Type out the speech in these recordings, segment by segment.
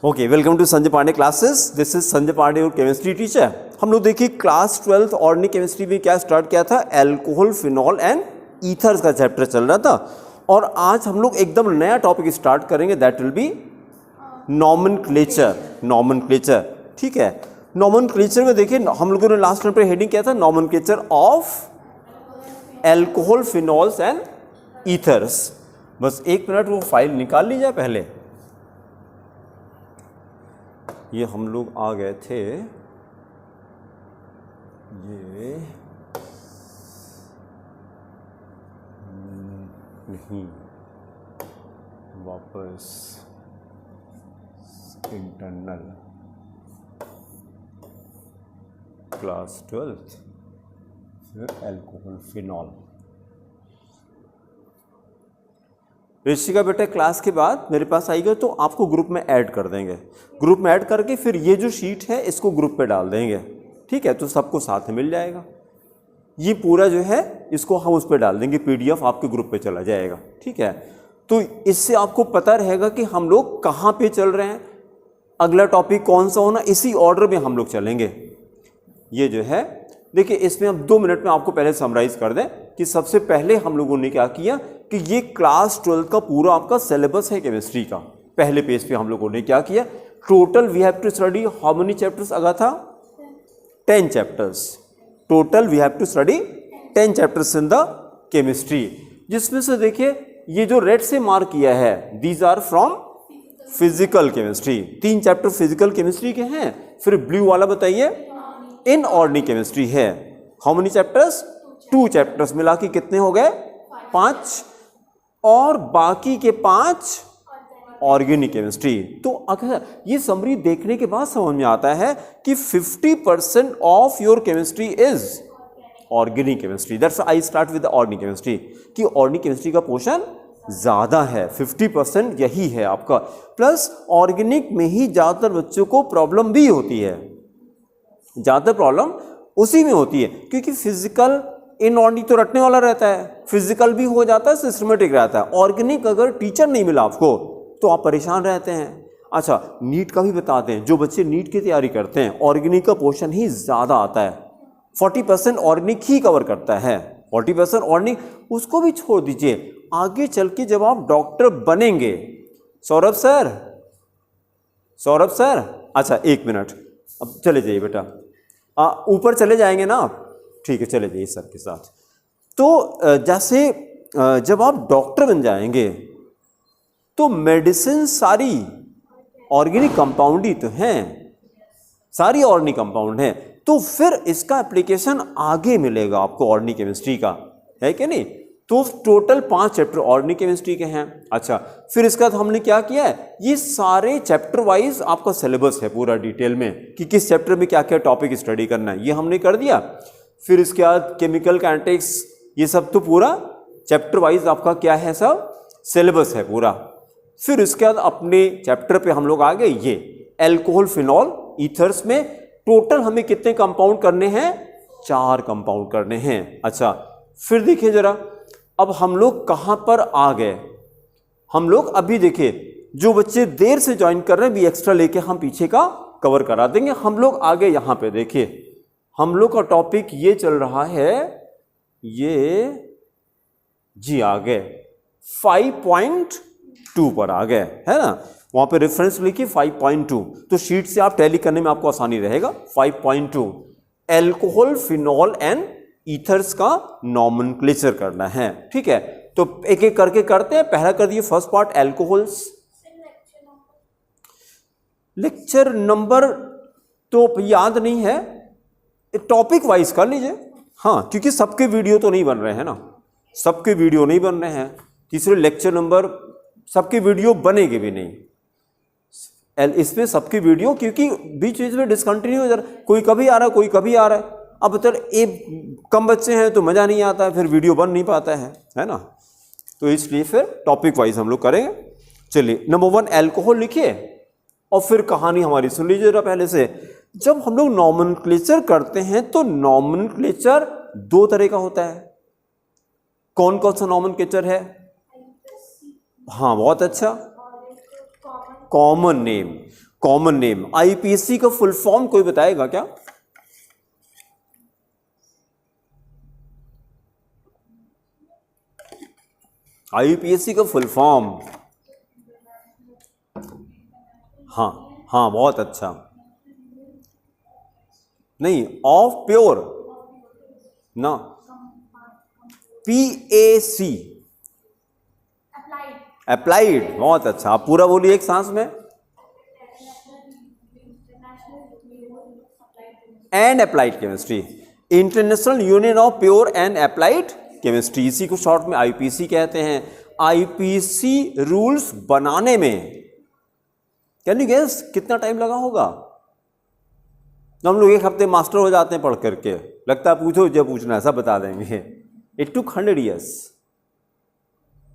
Okay, welcome to Sanjay Pandey classes. This is Sanjay Pandey, your chemistry teacher. हम लोग देखिए क्लास 12th ऑर्गेनिक केमिस्ट्री में क्या स्टार्ट किया था, एल्कोहल, फिनॉल एंड ईथर्स का चैप्टर चल रहा था। और आज हम लोग एकदम नया टॉपिक स्टार्ट करेंगे, that will be nomenclature. Nomenclature, ठीक है। नॉमेनक्लेचर में देखिए हम लोगों ने लास्ट टाइम पे हेडिंग किया था nomenclature of alcohol, phenols and ethers. बस एक मिनट वो फाइल निकाल ली जाए पहले। ये हम लोग आ गए थे, ये नहीं, वापस इंटरनल क्लास 12th, फिर एल्कोहल, फिनॉल। ऋषिका बेटा क्लास के बाद मेरे पास आएगा तो आपको ग्रुप में ऐड कर देंगे। ग्रुप में ऐड करके फिर ये जो शीट है इसको ग्रुप पे डाल देंगे, ठीक है। तो सबको साथ में मिल जाएगा। ये पूरा जो है इसको हम उस पर डाल देंगे, पीडीएफ आपके ग्रुप पे चला जाएगा, ठीक है। तो इससे आपको पता रहेगा कि हम लोग कहाँ पे चल रहे हैं, अगला टॉपिक कौन सा होना, इसी ऑर्डर में हम लोग चलेंगे। ये जो है देखिए, इसमें हम 2 मिनट में आपको पहले समराइज कर दें कि सबसे पहले हम लोगों ने क्या किया कि ये क्लास 12 का पूरा आपका सिलेबस है केमिस्ट्री का। पहले पेज पे हम लोगों ने क्या किया, total we have to study how many chapters आगा था, 10 chapters. Total we have to study 10 chapters in the chemistry, जिसमें से देखिए ये जो रेड से मार्क किया है, these are from physical chemistry. 3 chapter physical chemistry के हैं। फिर ब्लू वाला बताइए इनऑर्गेनिक केमिस्ट्री है। हाउ मेनी चैप्टर्स, 2 चैप्टर्स मिला के कितने हो गए, 5, और बाकी के 5 ऑर्गेनिक केमिस्ट्री। तो अगर ये समरी देखने के बाद समझ में आता है कि 50% of your chemistry is organic chemistry. That's I start with organic chemistry, कि ऑर्गेनिक केमिस्ट्री का पोर्शन ज्यादा है, 50% यही है आपका। प्लस ऑर्गेनिक में ही ज्यादातर बच्चों को प्रॉब्लम भी होती है, ज्यादातर प्रॉब्लम उसी में होती है, क्योंकि फिजिकल इनऑर्गेनिक तो रटने वाला रहता है, फिजिकल भी हो जाता है, सिस्टमेटिक रहता है। ऑर्गेनिक अगर टीचर नहीं मिला आपको तो आप परेशान रहते हैं। अच्छा, नीट का भी बताते हैं, जो बच्चे नीट की तैयारी करते हैं ऑर्गेनिक का पोर्शन ही ज़्यादा आता है, 40% ऑर्गेनिक ही कवर करता है। 40% ऑर्गेनिक, उसको भी छोड़ दीजिए। आगे चल के जब आप डॉक्टर बनेंगे, सौरभ सर, सौरभ सर, अच्छा एक मिनट, अब चले जाइए बेटा, ऊपर चले जाएंगे ना आप, ठीक है, चले जाइए सर के साथ। तो जैसे जब आप डॉक्टर बन जाएंगे तो मेडिसिन सारी ऑर्गेनिक कंपाउंड ही तो हैं, सारी ऑर्गेनिक कंपाउंड है। तो फिर इसका एप्लीकेशन आगे मिलेगा आपको ऑर्गेनिक केमिस्ट्री का, है कि नहीं। तो टोटल 5 चैप्टर ऑर्गेनिक केमिस्ट्री के हैं। अच्छा, फिर इसका बाद हमने क्या किया है, ये सारे चैप्टर वाइज आपका सिलेबस है पूरा डिटेल में, कि किस चैप्टर में क्या क्या टॉपिक स्टडी करना है, ये हमने कर दिया। फिर इसके बाद केमिकल काइनेटिक्स, ये सब तो पूरा चैप्टर वाइज आपका क्या है, सब सिलेबस है पूरा। फिर इसके बाद अपने चैप्टर पे हम लोग आ गए, ये एल्कोहल, फिनॉल, ईथर्स में टोटल हमें कितने कंपाउंड करने हैं, 4 कंपाउंड करने हैं। अच्छा, फिर देखिए जरा, अब हम लोग कहां पर आ गए। हम लोग अभी देखिए, जो बच्चे देर से ज्वाइन कर रहे हैं भी एक्स्ट्रा लेके हम पीछे का कवर करा देंगे। हम लोग आगे यहां पे देखिए, हम लोग का टॉपिक ये चल रहा है, ये जी आ गए 5.2 पर आ गए, है ना। वहां पे रेफरेंस लिखिए 5.2, तो शीट से आप टैली करने में आपको आसानी रहेगा। 5.2 एल्कोहल, फिनॉल एंड ईथर्स का नॉमेनक्लेचर करना है, ठीक है। तो एक एक करके करते हैं। पहला कर दिए first part alcohols. Lecture number तो याद नहीं है, टॉपिक वाइज कर लीजिए। हाँ, क्योंकि सबके वीडियो तो नहीं बन रहे हैं ना, सबके वीडियो नहीं बन रहे हैं। तीसरे लेक्चर नंबर सबके वीडियो बनेंगे भी नहीं इसमें, सबके वीडियो, क्योंकि बीच बीच में डिसकंटिन्यू हो जा रहा है, कोई कभी आ रहा है, कोई कभी आ रहा है। अब तो कम बच्चे हैं तो मज़ा नहीं आता है, फिर वीडियो बन नहीं पाता है ना। तो इसलिए फिर टॉपिक वाइज हम लोग करेंगे। चलिए, नंबर 1 एल्कोहल लिखिए, और फिर कहानी हमारी सुन लीजिए जरा पहले से। जब हम लोग नॉमेनक्लेचर करते हैं तो नॉमेनक्लेचर 2 तरह का होता है। कौन कौन सा नॉमेनक्लेचर है? हाँ बहुत अच्छा, common name. Common name. IPC का फुल फॉर्म कोई बताएगा क्या? आईपीएससी का फुल फॉर्म, हाँ हाँ बहुत अच्छा, नहीं ऑफ प्योर ना, PAC अप्लाइड, बहुत अच्छा। आप पूरा बोलिए एक सांस में। And applied chemistry, international union of pure and applied chemistry, इसी को शॉर्ट में आईपीसी कहते हैं। आईपीसी रूल्स बनाने में कैन यू गेस कितना टाइम लगा होगा? तो हम लोग एक हफ्ते मास्टर हो जाते हैं पढ़ करके, लगता है पूछो जब पूछना है सब बता देंगे। इट टुक 100 years,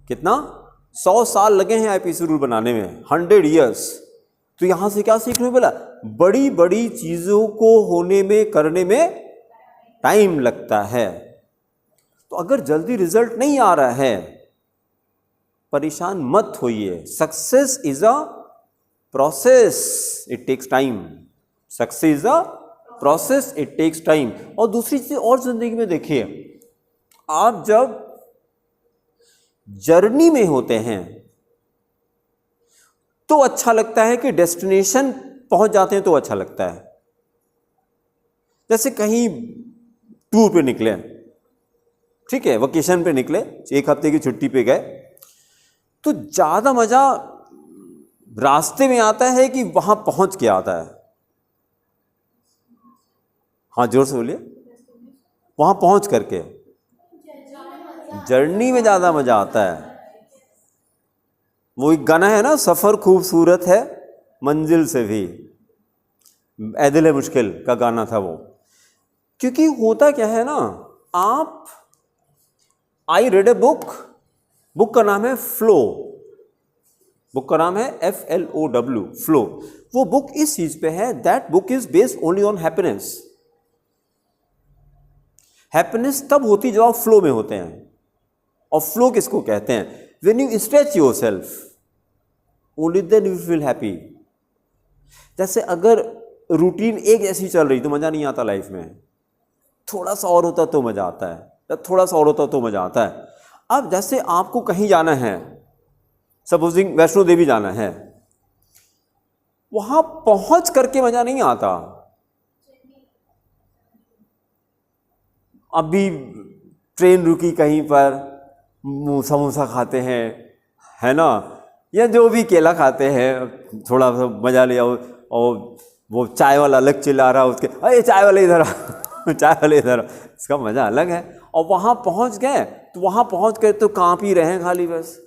कितना 100 साल लगे हैं आईपीसी रूल बनाने में, 100 years। तो यहां से क्या सीखने को मिला? बड़ी बड़ी चीजों को होने में करने में टाइम लगता है। तो अगर जल्दी रिजल्ट नहीं आ रहा है, परेशान मत होइए। Success is a process, it takes time. Success is a process, it takes time. और दूसरी चीज और जिंदगी में देखिए, आप जब जर्नी में होते हैं तो अच्छा लगता है कि डेस्टिनेशन पहुंच जाते हैं तो अच्छा लगता है। जैसे कहीं टूर पे निकले, ठीक है, वेकेशन पे निकले, 1 हफ्ते की छुट्टी पे गए, तो ज्यादा मजा रास्ते में आता है कि वहां पहुंच के आता है? हाँ जोर से बोलिए। वहां पहुंच करके, जर्नी में ज्यादा मजा आता है। वो एक गाना है ना, सफर खूबसूरत है मंजिल से भी, ऐदिल मुश्किल का गाना था वो। क्योंकि होता क्या है ना, आप I read a book, book का नाम है फ्लो, बुक का नाम है FLOW, फ्लो। वो बुक इस चीज पे है, that book is based only on happiness. Happiness तब होती जब आप फ्लो में होते हैं। और फ्लो किसको कहते हैं? When you stretch yourself, only then you feel happy. जैसे अगर रूटीन एक जैसी चल रही तो मजा नहीं आता लाइफ में, थोड़ा सा और होता तो मजा आता है, थोड़ा सा और होता तो मजा आता है। अब जैसे आपको कहीं जाना है, सपोजिंग वैष्णो देवी जाना है, वहां पहुंच करके मजा नहीं आता। अभी ट्रेन रुकी कहीं पर, समोसा खाते हैं, है ना, या जो भी केला खाते हैं, थोड़ा सा मजा ले आओ। और वो चाय वाला अलग चिल्ला रहा, उसके अरे चाय वाले इधर चाय वाले इधर, इसका मजा अलग है। और वहां पहुंच गए तो वहां पहुंच कर तो कांप ही रहे हैं खाली बस।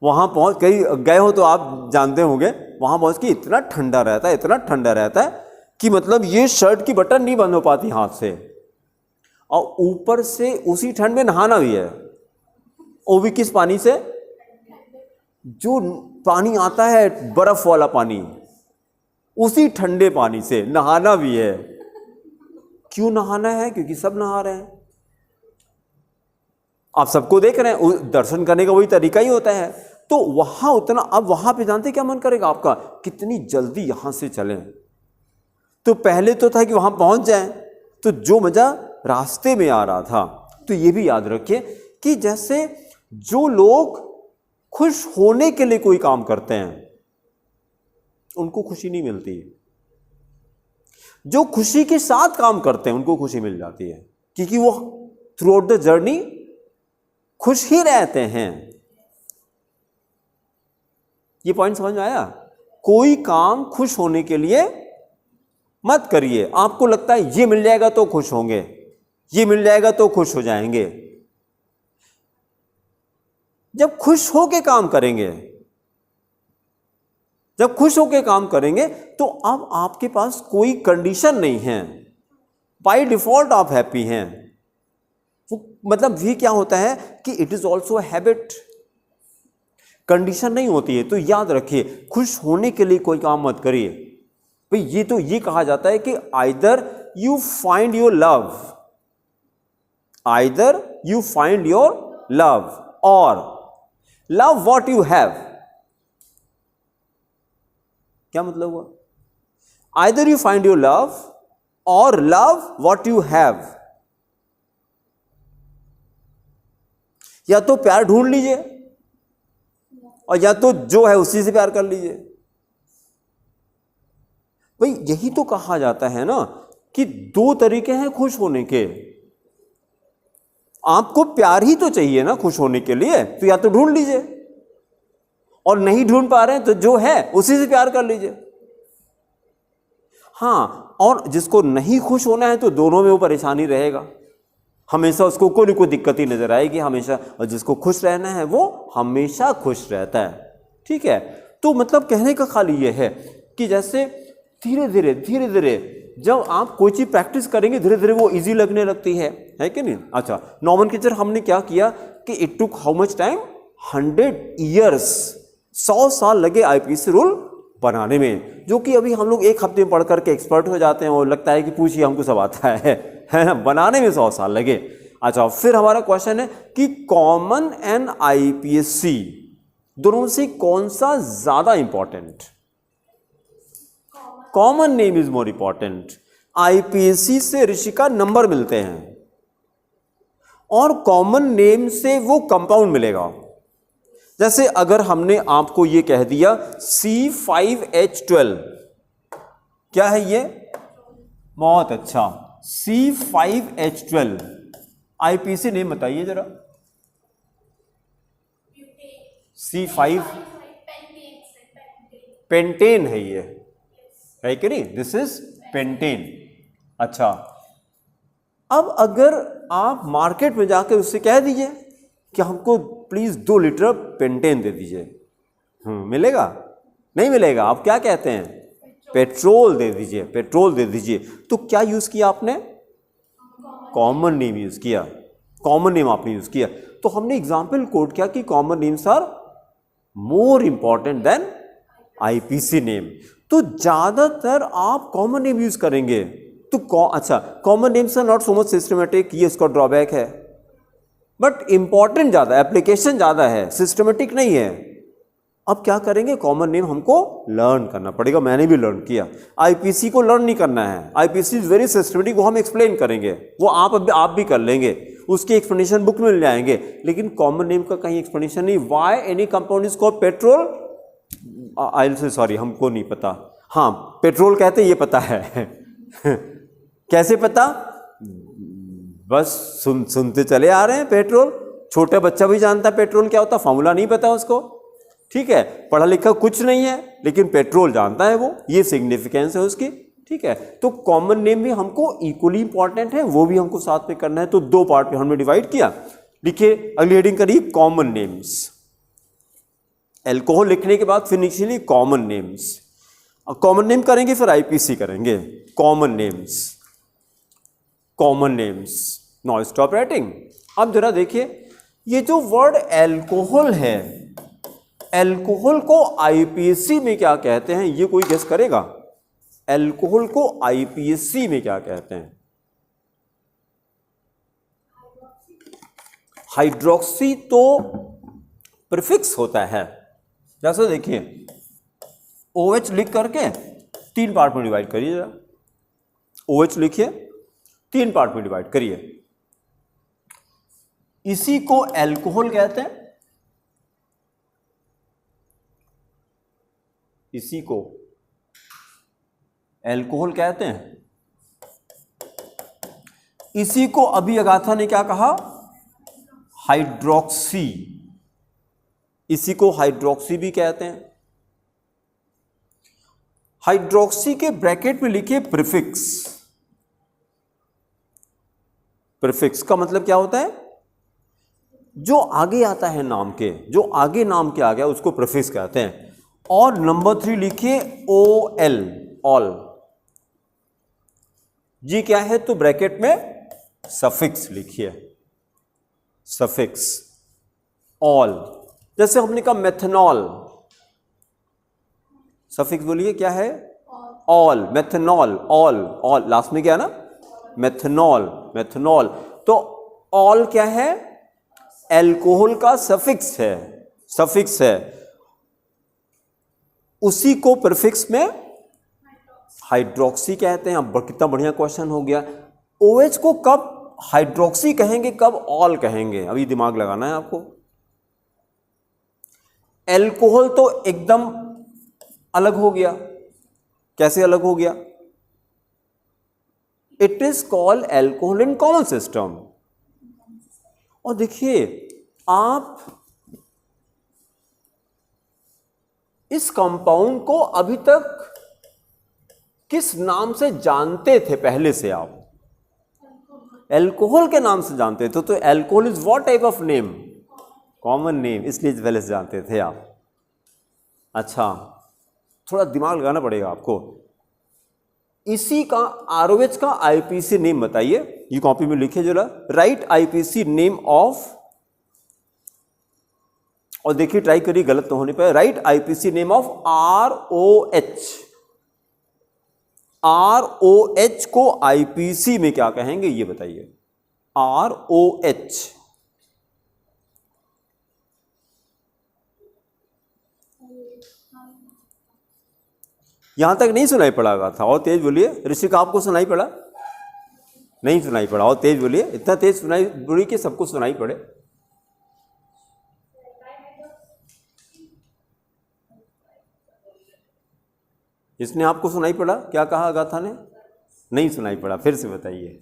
वहां पहुंच कहीं गए हो तो आप जानते होंगे, वहां पहुंच के इतना ठंडा रहता है, इतना ठंडा रहता है कि मतलब ये शर्ट की बटन नहीं बंद हो पाती हाथ से। और ऊपर से उसी ठंड में नहाना भी है, वो भी किस पानी से? जो पानी आता है बर्फ वाला पानी, उसी ठंडे पानी से नहाना भी है। क्यों नहाना है? क्योंकि सब नहा रहे हैं, आप सबको देख रहे हैं, दर्शन करने का वही तरीका ही होता है। तो वहां उतना, अब वहां पे जानते क्या मन करेगा आपका? कितनी जल्दी यहां से चलें। तो पहले तो था कि वहां पहुंच जाएं, तो जो मजा रास्ते में आ रहा था। तो ये भी याद रखिए कि जैसे जो लोग खुश होने के लिए कोई काम करते हैं उनको खुशी नहीं मिलती, जो खुशी के साथ काम करते हैं उनको खुशी मिल जाती है, क्योंकि वो थ्रू आउट द जर्नी खुश ही रहते हैं। ये पॉइंट समझ में आया? कोई काम खुश होने के लिए मत करिए। आपको लगता है ये मिल जाएगा तो खुश होंगे, ये मिल जाएगा तो खुश हो जाएंगे। जब खुश होके काम करेंगे, जब खुश होके काम करेंगे तो अब आपके पास कोई कंडीशन नहीं है, बाय डिफॉल्ट आप हैप्पी हैं। मतलब ये क्या होता है कि it is also habit, condition नहीं होती है। तो याद रखिए, खुश होने के लिए कोई काम मत करिए भाई। ये तो ये कहा जाता है कि either you find your love, either you find your love और लव व्हाट यू हैव। क्या मतलब हुआ? Either you find your love और लव व्हाट यू हैव। या तो प्यार ढूंढ लीजिए और या तो जो है उसी से प्यार कर लीजिए। भाई यही तो कहा जाता है ना कि दो तरीके हैं खुश होने के। आपको प्यार ही तो चाहिए ना खुश होने के लिए, तो या तो ढूंढ लीजिए और नहीं ढूंढ पा रहे हैं तो जो है उसी से प्यार कर लीजिए। हाँ, और जिसको नहीं खुश होना है तो दोनों में वो परेशानी रहेगा, हमेशा उसको कोई ना कोई दिक्कत ही नजर आएगी हमेशा, और जिसको खुश रहना है वो हमेशा खुश रहता है। ठीक है, तो मतलब कहने का खाली ये है कि जैसे धीरे धीरे जब आप कोई चीज प्रैक्टिस करेंगे धीरे धीरे वो इजी लगने लगती है कि नहीं। अच्छा, नोमेनक्लेचर हमने क्या किया कि it took how much time, 100 years, 100 साल लगे आईपीसी रूल बनाने में, जो कि अभी हम लोग एक हफ्ते में पढ़ करके एक्सपर्ट हो जाते हैं और लगता है कि पूछिए हमको सब आता है ना, बनाने में 100 साल लगे। अच्छा, फिर हमारा क्वेश्चन है कि कॉमन एंड आईपीएससी दोनों से कौन सा ज्यादा important? Common name is more important. IPSC से ऋषि का नंबर मिलते हैं और कॉमन नेम से वो कंपाउंड मिलेगा। जैसे अगर हमने आपको ये कह दिया C5H12, क्या है ये? बहुत अच्छा, C5H12 आईपीएससी नेम बताइए जरा। C5 पेंटेन है ये, है कि नहीं? This is pentane. अच्छा, अब अगर आप मार्केट में जाकर उससे कह दीजिए कि हमको प्लीज 2 लीटर पेंटेन दे दीजिए, मिलेगा? नहीं मिलेगा। आप क्या कहते हैं? पेट्रोल दे दीजिए, पेट्रोल दे दीजिए। तो क्या यूज किया आपने? कॉमन नेम यूज किया, कॉमन नेम आपने यूज किया। तो हमने एग्जाम्पल कोट किया कि common names are more important than IPC name. तो ज्यादातर आप कॉमन नेम यूज करेंगे तो अच्छा, common names are not so much systematic, ये इसका ड्रॉबैक है, बट इंपॉर्टेंट ज्यादा, एप्लीकेशन ज्यादा है, सिस्टमेटिक नहीं है। अब क्या करेंगे? कॉमन नेम हमको लर्न करना पड़ेगा। मैंने भी लर्न किया। आईपीसी को लर्न नहीं करना है, आईपीसी इज वेरी सिस्टमेटिक, वो हम एक्सप्लेन करेंगे, वो आप भी कर लेंगे, उसकी एक्सप्लेनेशन बुक में मिल जाएंगे। लेकिन कॉमन नेम का कहीं एक्सप्लेनेशन नहीं। Why any compound is called petrol, I will say sorry, हमको नहीं पता। हाँ, पेट्रोल कहते ये पता है कैसे पता? बस सुनते चले आ रहे हैं। पेट्रोल छोटा बच्चा भी जानता है पेट्रोल क्या होता, फॉर्मूला नहीं पता उसको। ठीक है, पढ़ा लिखा कुछ नहीं है लेकिन पेट्रोल जानता है वो, ये सिग्निफिकेंस है उसकी। ठीक है, तो कॉमन नेम भी हमको इक्वली इंपॉर्टेंट है, वो भी हमको साथ में करना है। तो 2 पार्ट में हमने डिवाइड किया। लिखिए, अगली हेडिंग करिए कॉमन नेम्स। अल्कोहल लिखने के बाद फिर नीचे कॉमन नेम्स। कॉमन नेम करेंगे फिर आईपीसी करेंगे। Common names, common names. Now stop writing. अब जरा देखिए, ये जो वर्ड अल्कोहल है, अल्कोहल को आईपीएससी में क्या कहते हैं? ये कोई गेस करेगा? अल्कोहल को आईपीएससी में क्या कहते हैं? हाइड्रोक्सी तो प्रीफिक्स होता है। जैसे देखिए, OH लिख करके 3 पार्ट में डिवाइड करिए जरा। OH लिखिए, 3 पार्ट में डिवाइड करिए। इसी को अल्कोहल कहते हैं, इसी को अल्कोहल कहते हैं। इसी को अभी अगाथा ने क्या कहा? हाइड्रोक्सी। इसी को हाइड्रोक्सी भी कहते हैं। हाइड्रोक्सी के ब्रैकेट में लिखिए प्रीफिक्स। प्रीफिक्स का मतलब क्या होता है? जो आगे आता है नाम के, जो आगे नाम के आ गया उसको प्रीफिक्स कहते हैं। और नंबर 3 लिखिए OL, ऑल। जी क्या है? तो ब्रैकेट में सफिक्स लिखिए, सफिक्स, ऑल। जैसे हमने कहा मेथनॉल, सफिक्स बोलिए क्या है? All. Methanol, all, all last में क्या है ना? Methanol, methanol. तो ऑल क्या है? अल्कोहल का सफिक्स है, सफिक्स है। उसी को प्रीफिक्स में हाइड्रोक्सी कहते हैं। अब कितना बढ़िया क्वेश्चन हो गया। OH को कब हाइड्रोक्सी कहेंगे, कब ऑल कहेंगे, अभी दिमाग लगाना है आपको। एल्कोहल तो एकदम अलग हो गया। कैसे अलग हो गया? It is called alcohol in common system. और देखिए, आप इस कंपाउंड को अभी तक किस नाम से जानते थे? पहले से आप एल्कोहल के नाम से जानते थे। तो alcohol is what type of name? Common name, इसलिए पहले से जानते थे आप। अच्छा, थोड़ा दिमाग लगाना पड़ेगा आपको। इसी का ROH का IPC नेम बताइए। ये कॉपी में लिखिए जरा, राइट IPC नेम ऑफ, और देखिए ट्राई करिए गलत तो होने पाए। Right IPC name of ROH। ROH को IPC में क्या कहेंगे ये बताइए। ROH। यहां तक नहीं सुनाई पड़ा था? और तेज बोलिए। ऋषिक, आपको सुनाई पड़ा? नहीं सुनाई पड़ा? और तेज बोलिए। इतना तेज सुनाई पड़ी कि सबको सुनाई पड़े। इसने आपको सुनाई पड़ा? क्या कहा गाथा ने? नहीं सुनाई पड़ा? फिर से बताइए।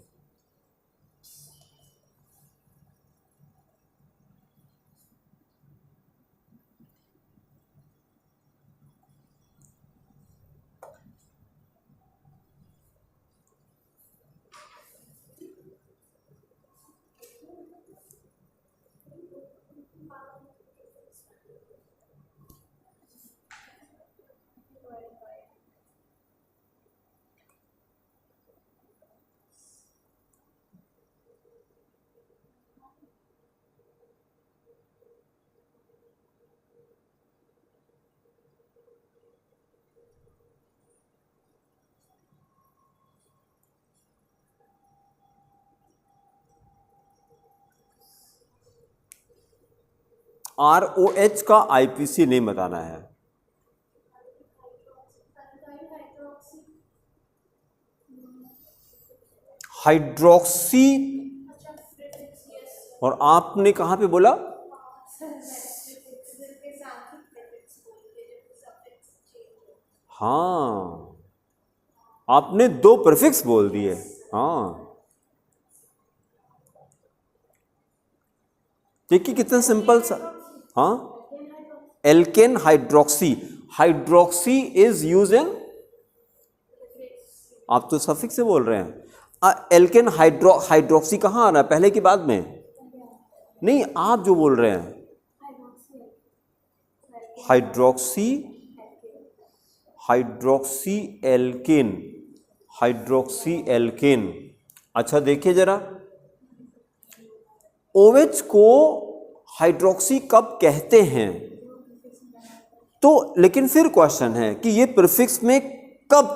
ROH का IPC नेम बताना है। हाइड्रोक्सी। और आपने कहां पे बोला? हाँ, आपने 2 प्रीफिक्स बोल दिए। हाँ, देखिए कितना सिंपल सा। हाँ, alkane hydroxy. Hydroxy is use in, आप तो सफिक्स से बोल रहे हैं। एल्केन हाइड्रोक्सी कहाँ आ रहा है, पहले की बाद में? नहीं, आप जो बोल रहे हैं hydroxy, hydroxy alkane, hydroxy alkane. अच्छा देखिए जरा, OH को हाइड्रोक्सी कब कहते हैं? तो लेकिन फिर क्वेश्चन है कि ये प्रीफिक्स में कब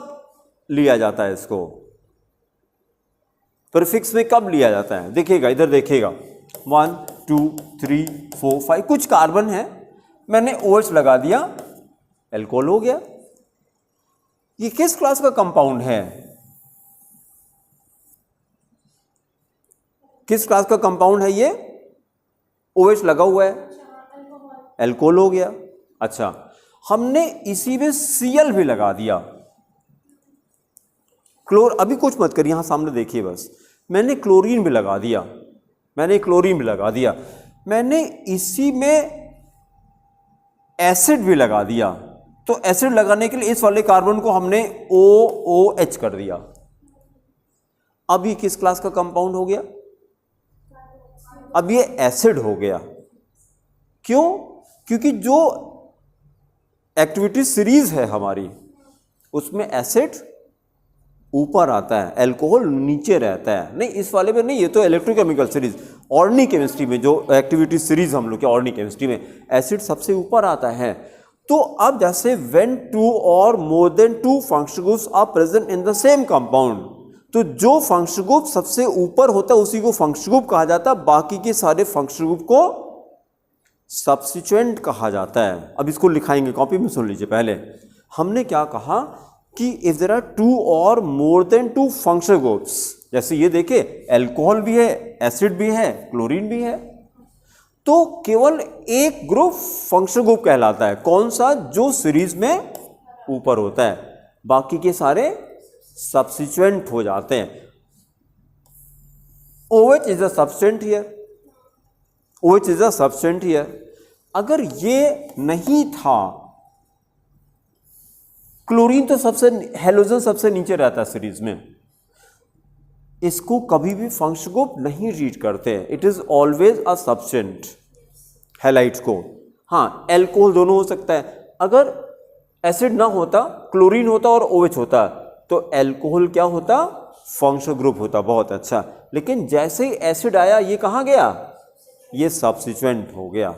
लिया जाता है? इसको प्रीफिक्स में कब लिया जाता है? देखिएगा, इधर देखिएगा, 1 2 3 4 5 कुछ कार्बन है, मैंने OH लगा दिया, एल्कोहल हो गया। ये किस क्लास का कंपाउंड है? किस क्लास का कंपाउंड है ये? OH लगा हुआ है, एल्कोहल हो गया। अच्छा, हमने इसी में Cl भी लगा दिया, अभी कुछ मत करिए, यहां सामने देखिए बस, मैंने क्लोरीन भी लगा दिया, मैंने क्लोरीन भी लगा दिया, मैंने इसी में एसिड भी लगा दिया। तो एसिड लगाने के लिए इस वाले कार्बन को हमने OOH कर दिया। अब ये किस क्लास का कंपाउंड हो गया? अब ये एसिड हो गया। क्यों? क्योंकि जो एक्टिविटी सीरीज है हमारी, उसमें एसिड ऊपर आता है, अल्कोहल नीचे रहता है। नहीं, इस वाले में नहीं, ये तो इलेक्ट्रोकेमिकल सीरीज, ऑर्गेनिक केमिस्ट्री में जो एक्टिविटी सीरीज हम लोग के ऑर्गेनिक केमिस्ट्री में एसिड सबसे ऊपर आता है। तो अब जैसे व्हेन 2 और more than 2 functional groups are present in the same compound, तो जो फंक्शनल ग्रुप सबसे ऊपर होता है उसी को फंक्शनल ग्रुप कहा जाता है, बाकी के सारे फंक्शनल ग्रुप को सब्स्टिट्यूएंट कहा जाता है। अब इसको लिखाएंगे, कॉपी में सुन लीजिए पहले। हमने क्या कहा कि इफ देयर आर 2 और मोर देन 2 फंक्शनल ग्रुप्स, जैसे ये देखिए अल्कोहल भी है, एसिड भी है, क्लोरीन भी है, तो केवल एक ग्रुप फंक्शनल ग्रुप कहलाता है। कौन सा? जो सीरीज में ऊपर होता है, बाकी के सारे सब्स्टिट्यूएंट हो जाते हैं। OH is a substituent here, OH is a substituent here. अगर ये नहीं था, क्लोरीन तो सबसे, हेलोजन सबसे नीचे रहता है सीरीज में, इसको कभी भी फंक्शनल ग्रुप नहीं रीड करते, it is always a substituent halides को। हाँ, एल्कोहल दोनों हो सकता है। अगर एसिड ना होता, क्लोरीन होता और OH होता, तो एल्कोहल क्या होता? फंक्शनल ग्रुप होता। बहुत अच्छा। लेकिन जैसे ही एसिड आया, ये कहाँ गया? ये सब्स्टिट्यूएंट हो गया,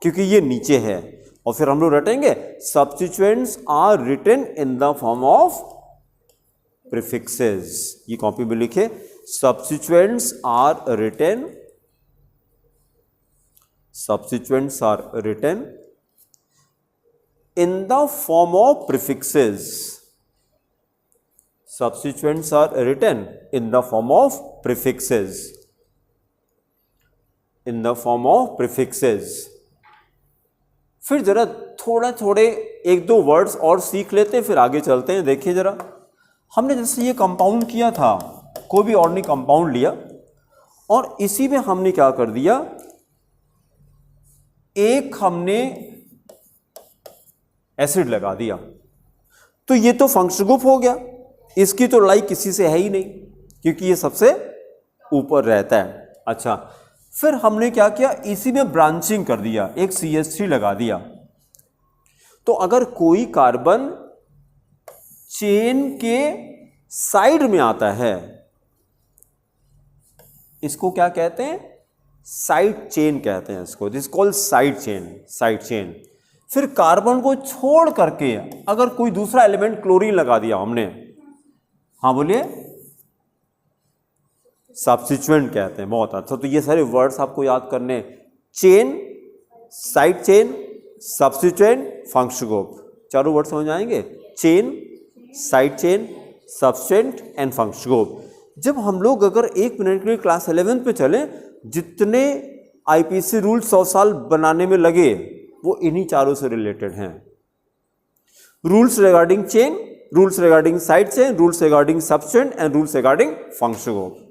क्योंकि ये नीचे है। और फिर हम लोग रटेंगे, substituents are written in the form of prefixes. ये कॉपी में लिखे, substituents are written in the form of prefixes. Substituents are written in the form of prefixes. In the form of prefixes. फिर जरा थोड़े 1-2 वर्ड्स और सीख लेते हैं, फिर आगे चलते हैं। देखिए जरा, हमने जैसे ये कंपाउंड किया था, कोई भी ऑर्गेनिक कंपाउंड लिया और इसी में हमने क्या कर दिया, एक हमने एसिड लगा दिया, तो ये तो फंक्शनल ग्रुप हो गया। इसकी तो लड़ाई किसी से है ही नहीं, क्योंकि ये सबसे ऊपर रहता है। अच्छा, फिर हमने क्या किया, इसी में ब्रांचिंग कर दिया, एक CH3 लगा दिया। तो अगर कोई कार्बन चेन के साइड में आता है, इसको क्या कहते हैं? साइड चेन कहते हैं इसको। This called side chain. फिर कार्बन को छोड़ करके अगर कोई दूसरा एलिमेंट क्लोरीन लगा दिया हमने, हाँ बोलिए, सब्स्टिट्यूएंट कहते हैं। बहुत अच्छा। तो ये सारे वर्ड्स आपको याद करने, chain, side chain, substituent, functional group. चारों वर्ड समझ आएंगे, chain, side chain, substituent and functional group. जब हम लोग अगर 1 मिनट के लिए क्लास 11 पे चले, जितने IPC रूल 100 साल बनाने में लगे, वो इन्हीं चारों से रिलेटेड हैं। Rules regarding chain, rules regarding side chain, rules regarding substituent and rules regarding functional group.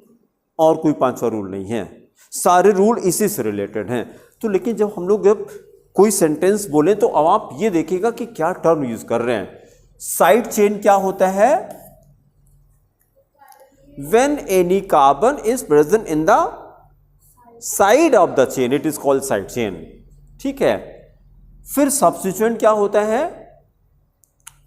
और कोई 5वां रूल नहीं है, सारे रूल इसी से रिलेटेड हैं। तो लेकिन जब हम लोग जब कोई सेंटेंस बोले, तो अब आप ये देखिएगा कि क्या टर्म यूज कर रहे हैं। साइड चेन क्या होता है? When any carbon is present in the side of the chain, it is called side chain. ठीक है। फिर सब्स्टिट्यूएंट क्या होता है?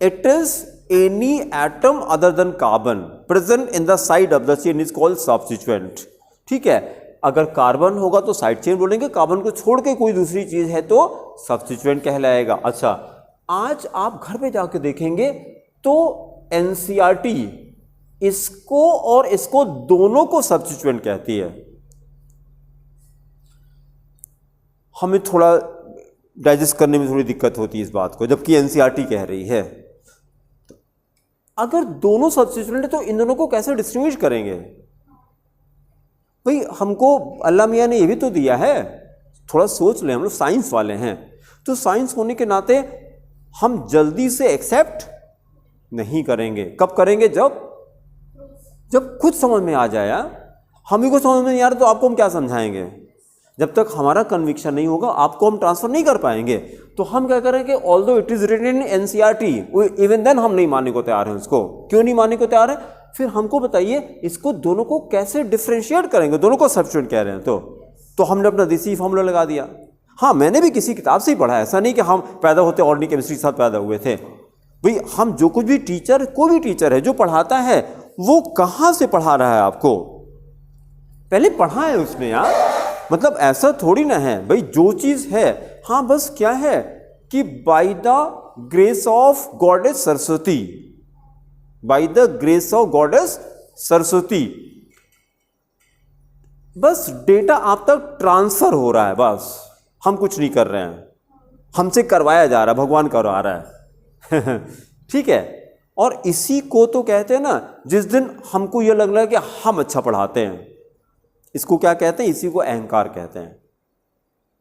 It is any atom other than carbon present in the side of the chain, is called substituent. ठीक है। अगर carbon होगा तो साइड चेन बोलेंगे, कार्बन को छोड़ के कोई दूसरी चीज है तो सब्स्टिट्यूएंट कहलाएगा। अच्छा, आज आप घर पे जाके देखेंगे तो NCERT इसको और इसको दोनों को सब्स्टिट्यूएंट कहती है। हमें थोड़ा डाइजेस्ट करने में थोड़ी दिक्कत होती है इस बात को, जबकि NCERT कह रही है। अगर दोनों सब्स्टिट्यूएंट है तो इन दोनों को कैसे डिस्टिंग्विश करेंगे? भाई, हमको अल्लाह मियाँ ने ये भी तो दिया है, थोड़ा सोच लें, हम लोग साइंस वाले हैं, तो साइंस होने के नाते हम जल्दी से एक्सेप्ट नहीं करेंगे। कब करेंगे? जब खुद समझ में आ जाए। हम ही को समझ में नहीं आ रहा तो आपको हम क्या समझाएंगे? जब तक हमारा कन्विक्शन नहीं होगा, आपको हम ट्रांसफर नहीं कर पाएंगे। तो हम क्या करेंगे, although it is written in NCERT, even then हम नहीं मानने को तैयार हैं उसको। क्यों नहीं मानने को तैयार है? फिर हमको बताइए, इसको दोनों को कैसे डिफ्रेंशिएट करेंगे? दोनों को सब्स्टिट्यूएंट कह रहे हैं तो हमने अपना देसी फॉर्मूला लगा दिया। हाँ, मैंने भी किसी किताब से ही पढ़ा है, ऐसा नहीं कि हम पैदा होते ऑर्गेनिक केमिस्ट्री के साथ पैदा हुए थे। भाई, हम जो कुछ भी टीचर, कोई भी टीचर है जो पढ़ाता है, वो कहाँ से पढ़ा रहा है आपको? पहले पढ़ा है उसने यार, मतलब ऐसा थोड़ी ना है भाई, जो चीज है, हाँ बस क्या है कि by the grace of goddess Saraswati, by the grace of goddess Saraswati, बस डेटा आप तक ट्रांसफर हो रहा है, बस हम कुछ नहीं कर रहे हैं, हमसे करवाया जा रहा है, भगवान करवा रहा है। ठीक है। और इसी को तो कहते हैं ना, जिस दिन हमको ये लग रहा है कि हम अच्छा पढ़ाते हैं, इसको क्या कहते हैं? इसी को अहंकार कहते हैं।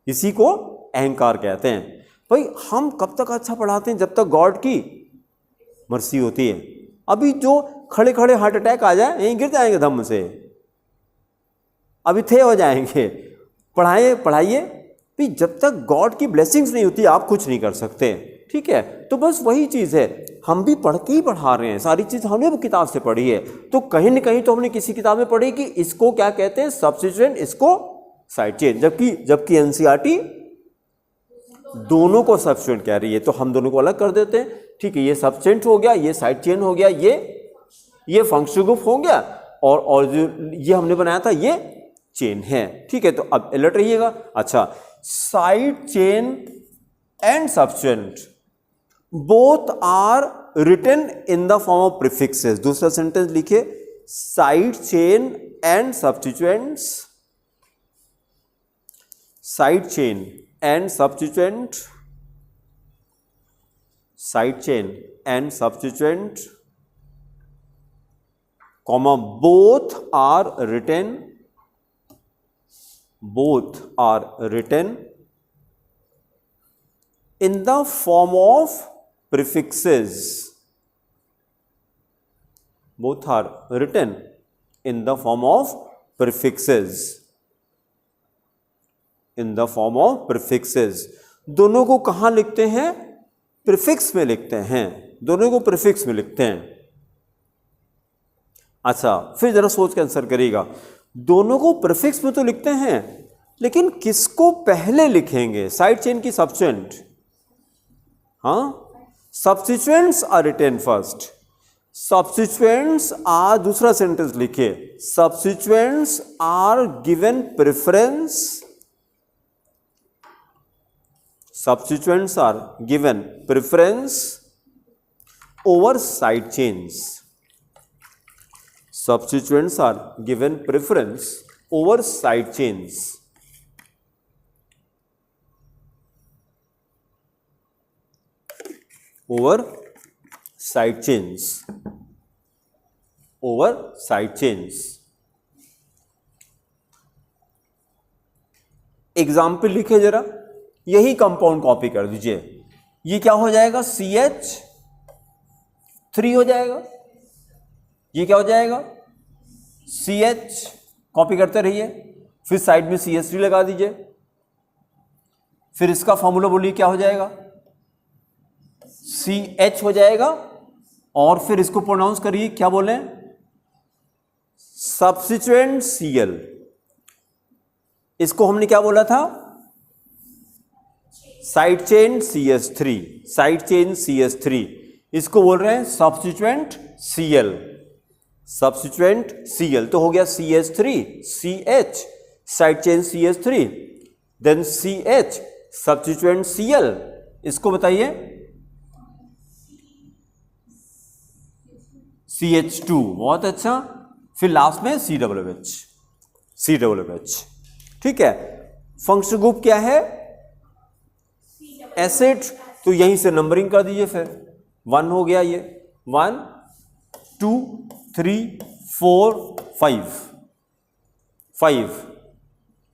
इसी को अहंकार कहते हैं। भाई हम कब तक अच्छा पढ़ाते हैं? जब तक गॉड की मर्जी होती है। अभी जो खड़े खड़े हार्ट अटैक आ जाए, यहीं गिर जाएंगे धम्म से, अभी थे हो जाएंगे। पढ़ाइए भी, जब तक गॉड की ब्लेसिंग्स नहीं होती आप कुछ नहीं कर सकते। ठीक है, तो बस वही चीज़ है, हम भी पढ़ के ही पढ़ा रहे हैं, सारी चीज़ हमने वो किताब से पढ़ी है। तो कहीं ना कहीं तो हमने किसी किताब में पढ़ी कि इसको क्या कहते हैं? सब्स्टिट्यूएंट, इसको साइड चेन। जबकि एनसीईआरटी दोनों को सब्स्टिट्यूएंट कह रही है, तो हम दोनों को अलग कर देते हैं। ठीक है, ये सब्स्टिट्यूएंट हो गया, ये साइड चेन हो गया, ये फंक्शनल ग्रुप हो गया, और जो ये हमने बनाया था ये चेन है। ठीक है, तो अब अलर्ट रहिएगा। अच्छा, side chain and substituent both are written in the form of prefixes. दूसरा सेंटेंस लिखिए, side chain and substituents, side chain and substituent, side chain and substituent, comma both are written in the form of prefixes. Both are written in the form of prefixes. In the form of prefixes. दोनों को कहाँ लिखते हैं? Prefix में लिखते हैं। दोनों को प्रीफिक्स में लिखते हैं। अच्छा, फिर जरा सोच के आंसर करिएगा। दोनों को प्रीफिक्स में तो लिखते हैं, लेकिन किसको पहले लिखेंगे? साइड चेन की सब्स्टिट्यूएंट? हाँ, substituents are written first. Substituents are, दूसरा सेंटेंस लिखिए, substituents are given preference, substituents are given preference over side chains. Substituents are given preference over side chains. Over side chains. Over side chains. Example लिखिए जरा, यही compound copy कर दीजिए। ये क्या हो जाएगा? CH3 हो जाएगा। ये क्या हो जाएगा? CH, कॉपी करते रहिए, फिर साइड में CH3 लगा दीजिए, फिर इसका फॉर्मूला बोलिए क्या हो जाएगा? CH हो जाएगा, और फिर इसको प्रोनाउंस करिए, क्या बोले? Substituent Cl। इसको हमने क्या बोला था? Side chain CH3, side chain CH3, इसको बोल रहे हैं सब्स्टिट्यूएंट Cl। सब्स्टिट्यूएंट Cl तो हो गया CH3, CH, side chain CH3, then CH, substituent Cl। इसको बताइए CH2, बहुत अच्छा, फिर लास्ट में COOH, COOH। ठीक है, फंक्शनल ग्रुप क्या है? एसिड। तो यहीं से नंबरिंग कर दीजिए, फिर 1 हो गया, ये 1 2 3 4 5।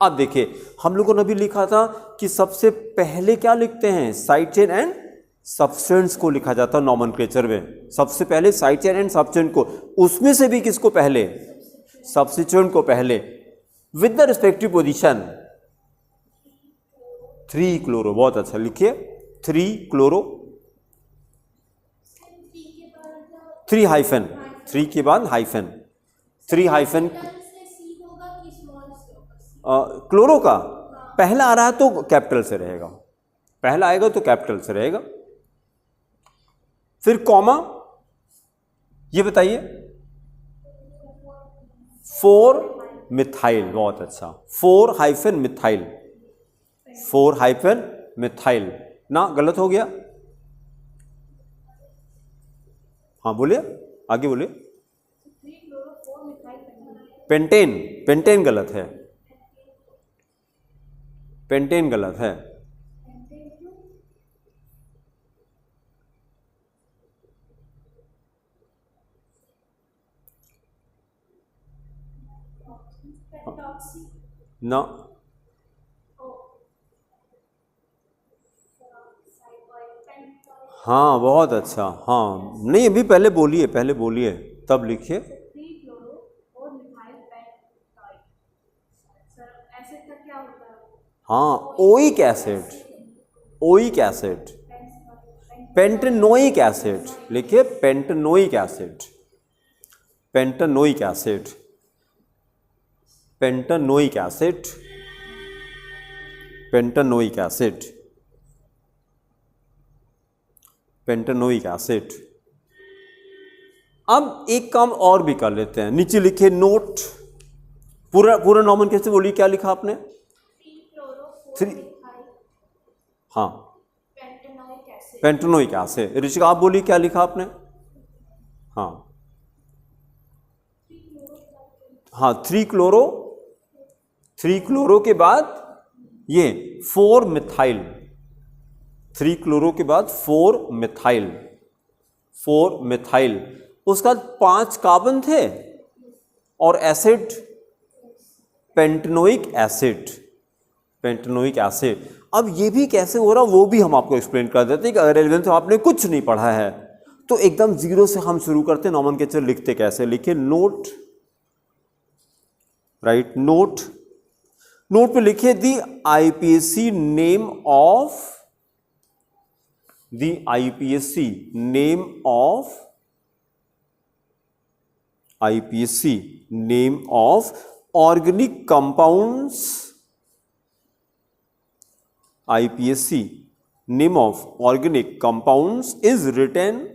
अब देखिए, हम लोगों ने भी लिखा था कि सबसे पहले क्या लिखते हैं? साइड चेन एंड सब्स्टिट्यूएंट्स को लिखा जाता है नॉमेनक्लेचर में। सबसे पहले साइड चेन एंड सब्स्टिट्यूएंट को, उसमें से भी किसको पहले? सब्स्टिट्यूएंट को पहले, with the respective position. 3 chloro, बहुत अच्छा, लिखिए 3 क्लोरो, 3 हाइफन, 3 के बाद हाइफन, 3 हाइफन। क्लोरो का पहला आ रहा है तो कैपिटल से रहेगा, पहला आएगा तो कैपिटल से रहेगा। फिर कॉमा, ये बताइए 4 मिथाइल, बहुत अच्छा, 4 हाइफन मिथाइल, 4 हाइफन मिथाइल ना, गलत हो गया। हाँ बोलिए, आगे बोलिए। पेंटेन, पेंटेन गलत है, पेंटेन गलत है। ना, हाँ बहुत अच्छा, हाँ नहीं अभी पहले बोलिए, पहले बोलिए तब लिखिए। हाँ oic acid, oic acid, pentanoic acid लिखिए, pentanoic acid, pentanoic acid, pentanoic acid, pentanoic acid, pentanoic acid. अब एक काम और भी कर लेते हैं, नीचे लिखिए नोट, पूरा पूरा नॉर्मल कैसे बोलिए, क्या लिखा आपने? हाँ पेंटेनोइक एसिड। ऋषिका आप बोलिए क्या लिखा आपने? हाँ हाँ 3 क्लोरो के बाद ये 4 मिथाइल, 3 क्लोरो के बाद 4 मिथाइल, 4 मिथाइल, उसका 5 कार्बन थे और acid pentanoic acid, pentanoic acid. अब ये भी कैसे हो रहा वो भी हम आपको एक्सप्लेन कर देते हैं कि अगर 11th में आपने कुछ नहीं पढ़ा है तो एकदम जीरो से हम शुरू करते हैं। नॉमेनक्लेचर लिखते कैसे, लिखिए नोट, राइट नोट, नोट पे लिखिए the IPSC name of, the IPSC name of, IPSC name of organic compounds, IPSC name of organic compounds is written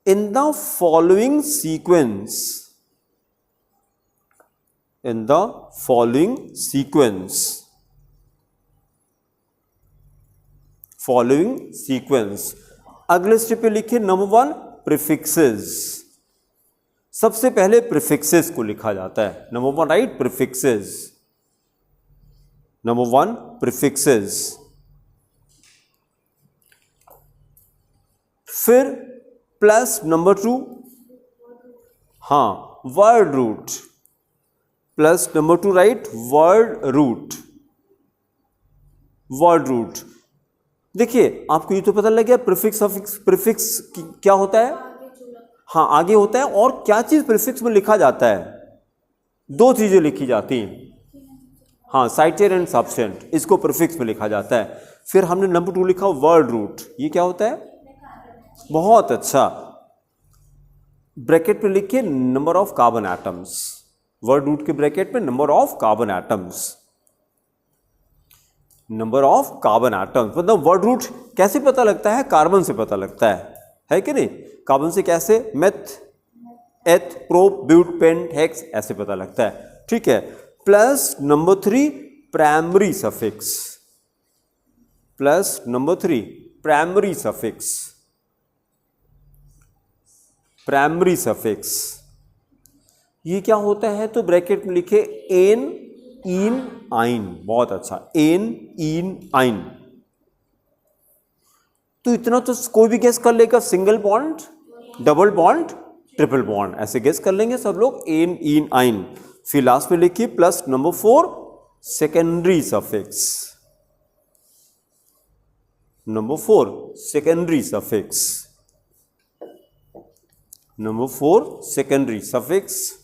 in the following sequence, in the following sequence, following sequence। अगले step पे लिखिए number 1 prefixes, सबसे पहले prefixes को लिखा जाता है। Number 1 right, prefixes, number 1 prefixes. फिर प्लस नंबर 2, हाँ word root, plus number 2 right, word root, word root. देखिए आपको ये तो पता लग गया प्रीफिक्स सफिक्स, प्रीफिक्स क्या होता है, हाँ आगे होता है। और क्या चीज प्रीफिक्स में लिखा जाता है, 2 चीजें लिखी जाती हैं, हाँ साइटेड एंड सब्सटेंट, इसको प्रीफिक्स में लिखा जाता है। फिर हमने नंबर 2 लिखा वर्ड रूट, ये क्या होता है, बहुत अच्छा, ब्रैकेट पे लिखिए number of carbon atoms, word root के ब्रैकेट में number of carbon atoms, number of carbon atoms. मतलब वर्ड रूट कैसे पता लगता है, कार्बन से पता लगता है कि नहीं, कार्बन से कैसे, मेथ, एथ, प्रोप, ब्यूट, पेंट, हेक्स, ऐसे पता लगता है, ठीक है। Plus number 3 primary suffix, plus number 3 primary suffix, primary suffix ये क्या होता है, तो ब्रैकेट में लिखे एन, इन, आइन, बहुत अच्छा, एन, इन, आइन। तो इतना तो कोई भी गेस कर लेगा, single bond, double bond, triple bond, ऐसे गेस कर लेंगे सब लोग, एन, इन, आइन। फिर लास्ट में लिखिए plus number 4 secondary suffix, number 4 secondary suffix, number 4 secondary suffix.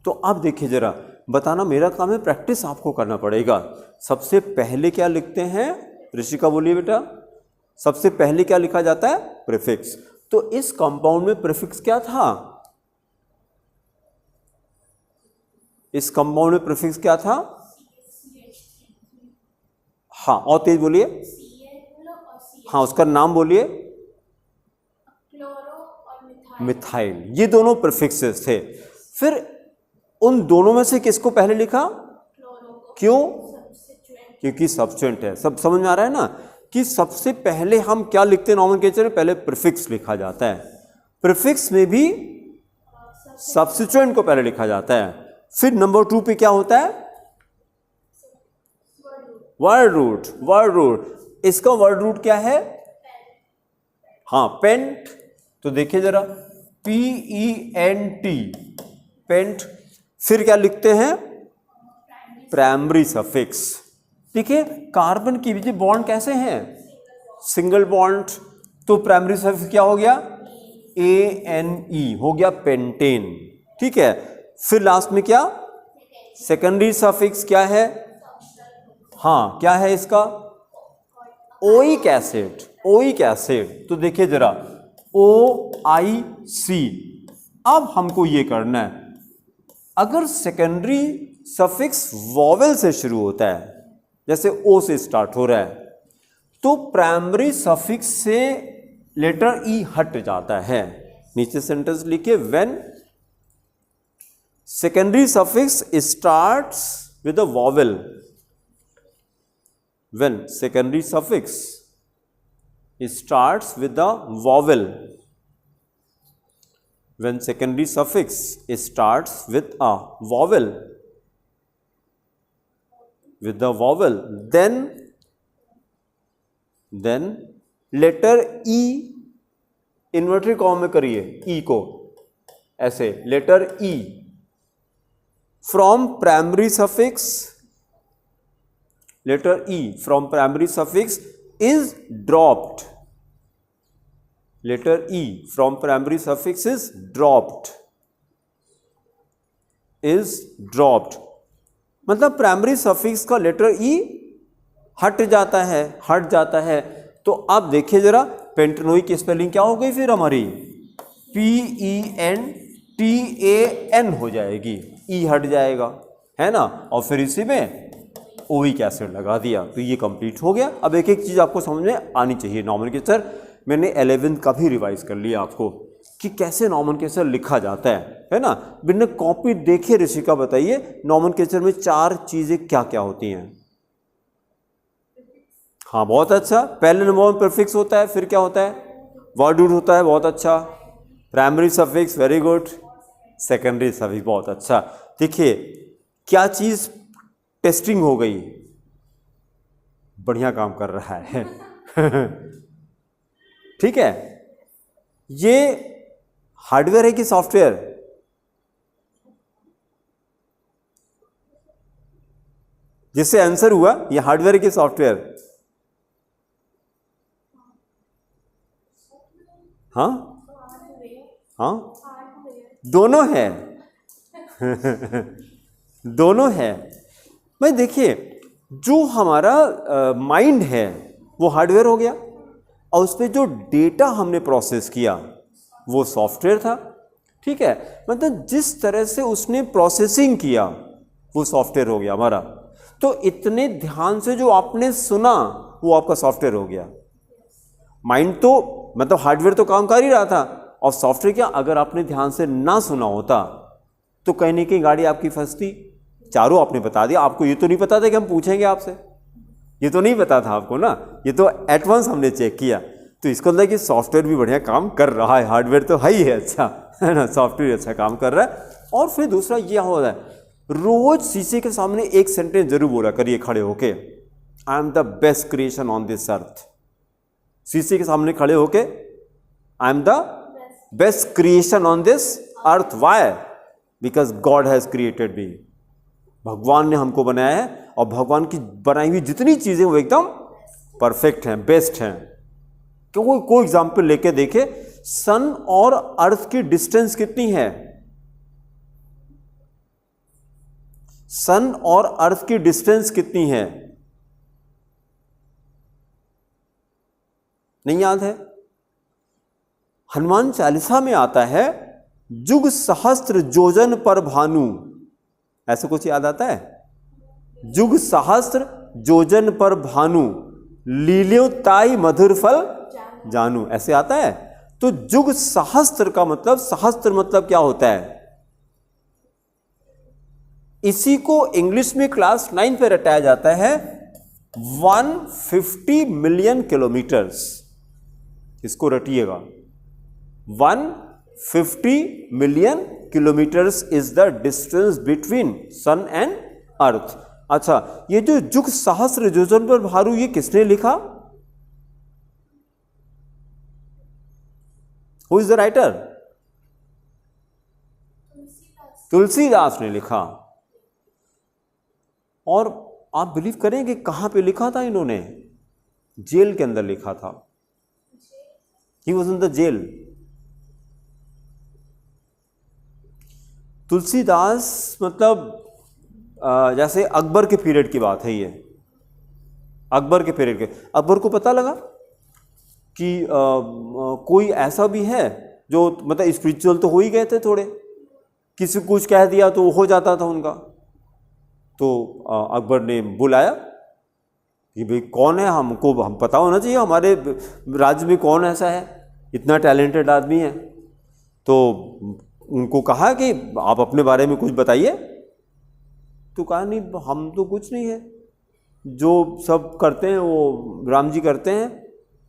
तो अब देखिए जरा, बताना मेरा काम है, प्रैक्टिस आपको करना पड़ेगा। सबसे पहले क्या लिखते हैं, ऋषिका बोलिए बेटा, सबसे पहले क्या लिखा जाता है, प्रीफिक्स। तो इस कंपाउंड में प्रीफिक्स क्या था, इस कंपाउंड में प्रीफिक्स क्या था, हाँ और तेज बोलिए, हाँ उसका नाम बोलिए, मिथाइल, ये दोनों प्रीफिक्सेस थे। फिर उन दोनों में से किसको पहले लिखा, क्यों, क्योंकि सब्स्टिट्यूएंट है। सब समझ में आ रहा है ना, कि सबसे पहले हम क्या लिखते हैं नॉमेनक्लेचर में, पहले प्रीफिक्स लिखा जाता है, प्रीफिक्स में भी सब्स्टिट्यूएंट को पहले लिखा जाता है। फिर नंबर 2 पे क्या होता है, वर्ड रूट, वर्ड रूट, इसका वर्ड रूट क्या है, हाँ पेंट, तो देखिए जरा, PENT, पेंट। फिर क्या लिखते हैं? Primary suffix. देखिए कार्बन की भी बॉन्ड कैसे हैं? सिंगल बॉन्ड, तो प्राइमरी सफिक्स क्या हो गया? ANE हो गया, पेंटेन। ठीक है, फिर लास्ट में क्या? सेकेंडरी सफिक्स क्या है? हाँ, क्या है इसका? Oic acid, oic acid. तो देखिए जरा, OIC। अब हमको ये करना है, अगर सेकेंडरी सफिक्स वॉवेल से शुरू होता है, जैसे O से स्टार्ट हो रहा है, तो प्राइमरी सफिक्स से लेटर E हट जाता है। नीचे सेंटेंस लिखिए, when secondary suffix starts with a vowel, when secondary suffix starts with the vowel, when secondary suffix starts with a vowel, with the vowel, then letter E, inverted comma में करिए E को, ऐसे letter E from primary suffix, letter E from primary suffix is dropped, letter E from primary suffix is dropped, is dropped, मतलब primary suffix का letter E हट जाता है, हट जाता है। तो अब देखिए जरा, पेंटेनोइक की स्पेलिंग क्या हो गई फिर हमारी? PENTAN हो जाएगी, E हट जाएगा, है ना, और फिर इसी में ओइक एसिड लगा दिया, तो ये कंप्लीट हो गया। अब एक एक चीज आपको समझ में आनी चाहिए। नॉमेनक्लेचर मैंने 11th का भी रिवाइज कर लिया आपको कि कैसे नॉमेनक्लेचर लिखा जाता है ना। बिना कॉपी देखे ऋषिका बताइए, नॉमेनक्लेचर में 4 चीजें क्या क्या होती हैं? हाँ, बहुत अच्छा। पहले नंबर प्रीफिक्स होता है, फिर क्या होता है? वर्ड रूट होता है, बहुत अच्छा। Primary suffix, very good. Secondary suffix, बहुत अच्छा। देखिए क्या चीज टेस्टिंग हो गई, बढ़िया काम कर रहा है। ठीक है, ये हार्डवेयर है कि सॉफ्टवेयर? जिससे आंसर हुआ, ये हार्डवेयर है कि सॉफ्टवेयर? हाँ हाँ, दोनों है। दोनों है। भाई देखिए, जो हमारा माइंड है वो हार्डवेयर हो गया, और उस पर जो डेटा हमने प्रोसेस किया वो सॉफ्टवेयर था। ठीक है, मतलब जिस तरह से उसने प्रोसेसिंग किया वो सॉफ्टवेयर हो गया हमारा। तो इतने ध्यान से जो आपने सुना वो आपका सॉफ्टवेयर हो गया। माइंड तो मतलब हार्डवेयर तो काम कर ही रहा था, और सॉफ्टवेयर क्या, अगर आपने ध्यान से ना सुना होता तो कहीं ना कहीं गाड़ी आपकी फंसती। चारों आपने बता दिया, आपको ये तो नहीं पता था कि हम पूछेंगे आपसे, ये तो नहीं पता था आपको ना, ये तो एट वंस हमने चेक किया। तो इसको लगता है कि सॉफ्टवेयर भी बढ़िया काम कर रहा है, हार्डवेयर तो है ही है अच्छा, है ना, सॉफ्टवेयर अच्छा काम कर रहा है। और फिर दूसरा ये हो रहा है, रोज शीशे के सामने एक सेंटेंस जरूर बोला करिए खड़े होके, I am the best creation on this earth. शीशे के सामने खड़े होके, I am the best creation on this earth. Why? Because God has created me. भगवान ने हमको बनाया है, और भगवान की बनाई हुई जितनी चीजें वो एकदम परफेक्ट हैं, बेस्ट हैं। क्यों? कोई एग्जाम्पल लेके देखे, सन और अर्थ की डिस्टेंस कितनी है? सन और अर्थ की डिस्टेंस कितनी है? नहीं याद है? हनुमान चालीसा में आता है, जुग सहस्त्र योजन पर भानु। ऐसे कुछ याद आता है? जुग सहस्त्र योजन पर भानु, लील्यो ताई मधुर फल जानू, ऐसे आता है। तो जुग सहस्त्र का मतलब, सहस्त्र मतलब क्या होता है? इसी को इंग्लिश में क्लास 9 पे रटाया जाता है 150 मिलियन किलोमीटर्स। इसको रटिएगा, 150 million kilometres is the distance between sun and earth. अच्छा, ये जो जुग सहस्त्र योजन पर भानु, ये किसने लिखा? Who is the writer? Tulsidas ने लिखा। और आप बिलीव करेंगे कहां पे लिखा था इन्होंने? जेल के अंदर लिखा था। He was in the jail. Tulsidas मतलब जैसे अकबर के पीरियड की बात है ये। अकबर के पीरियड के, अकबर को पता लगा कि कोई ऐसा भी है जो मतलब स्पिरिचुअल तो हो ही गए थे थोड़े, किसी को कुछ कह दिया तो हो जाता था उनका। तो अकबर ने बुलाया कि भाई कौन है, हम पता होना चाहिए हमारे राज्य में कौन ऐसा है, इतना टैलेंटेड आदमी है। तो उनको कहा कि आप अपने बारे में कुछ बताइए। तो कहा नहीं, हम तो कुछ नहीं है, जो सब करते हैं वो राम जी करते हैं।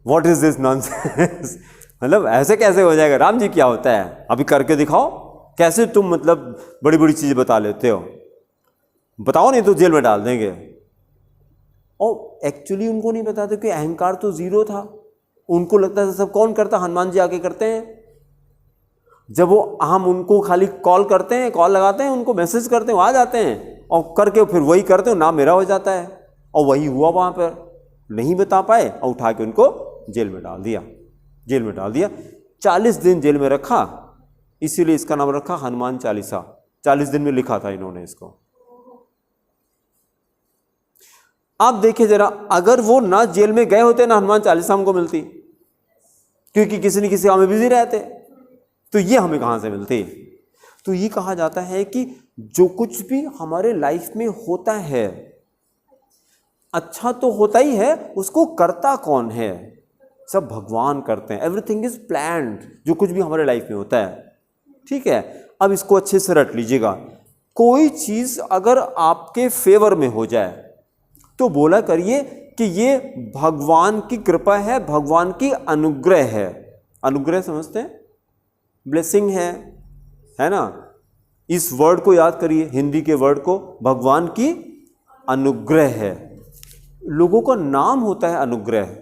What is this nonsense? मतलब ऐसे कैसे हो जाएगा? राम जी क्या होता है, अभी करके दिखाओ। कैसे तुम मतलब बड़ी बड़ी चीज़ें बता लेते हो, बताओ नहीं तो जेल में डाल देंगे। और एक्चुअली उनको नहीं बताते कि अहंकार तो जीरो था। उनको लगता था सब कौन करता, हनुमान जी आके करते हैं। जब वो हम उनको खाली कॉल करते हैं, कॉल लगाते हैं, उनको मैसेज करते हैं, वो आ जाते हैं और करके फिर वही करते हो, नाम मेरा हो जाता है। और वही हुआ वहाँ पर, नहीं बता पाए और उठा के उनको जेल में डाल दिया। जेल में डाल दिया, 40 दिन जेल में रखा। इसीलिए इसका नाम रखा हनुमान चालीसा। 40 दिन में लिखा था इन्होंने इसको। आप देखिए जरा, अगर वो ना जेल में गए होते ना हनुमान चालीसा हमको मिलती, क्योंकि किसी न किसी काम में बिजी रहते, तो ये हमें कहां से मिलती? तो ये कहा जाता है कि जो कुछ भी हमारे लाइफ में होता है अच्छा तो होता ही है, उसको करता कौन है? सब भगवान करते हैं। एवरीथिंग इज प्लान्ड, जो कुछ भी हमारे लाइफ में होता है। ठीक है, अब इसको अच्छे से रट लीजिएगा। कोई चीज अगर आपके फेवर में हो जाए तो बोला करिए कि ये भगवान की कृपा है, भगवान की अनुग्रह है। अनुग्रह समझते हैं? ब्लेसिंग है ना? इस वर्ड को याद करिए, हिंदी के वर्ड को, भगवान की अनुग्रह है। लोगों का नाम होता है अनुग्रह।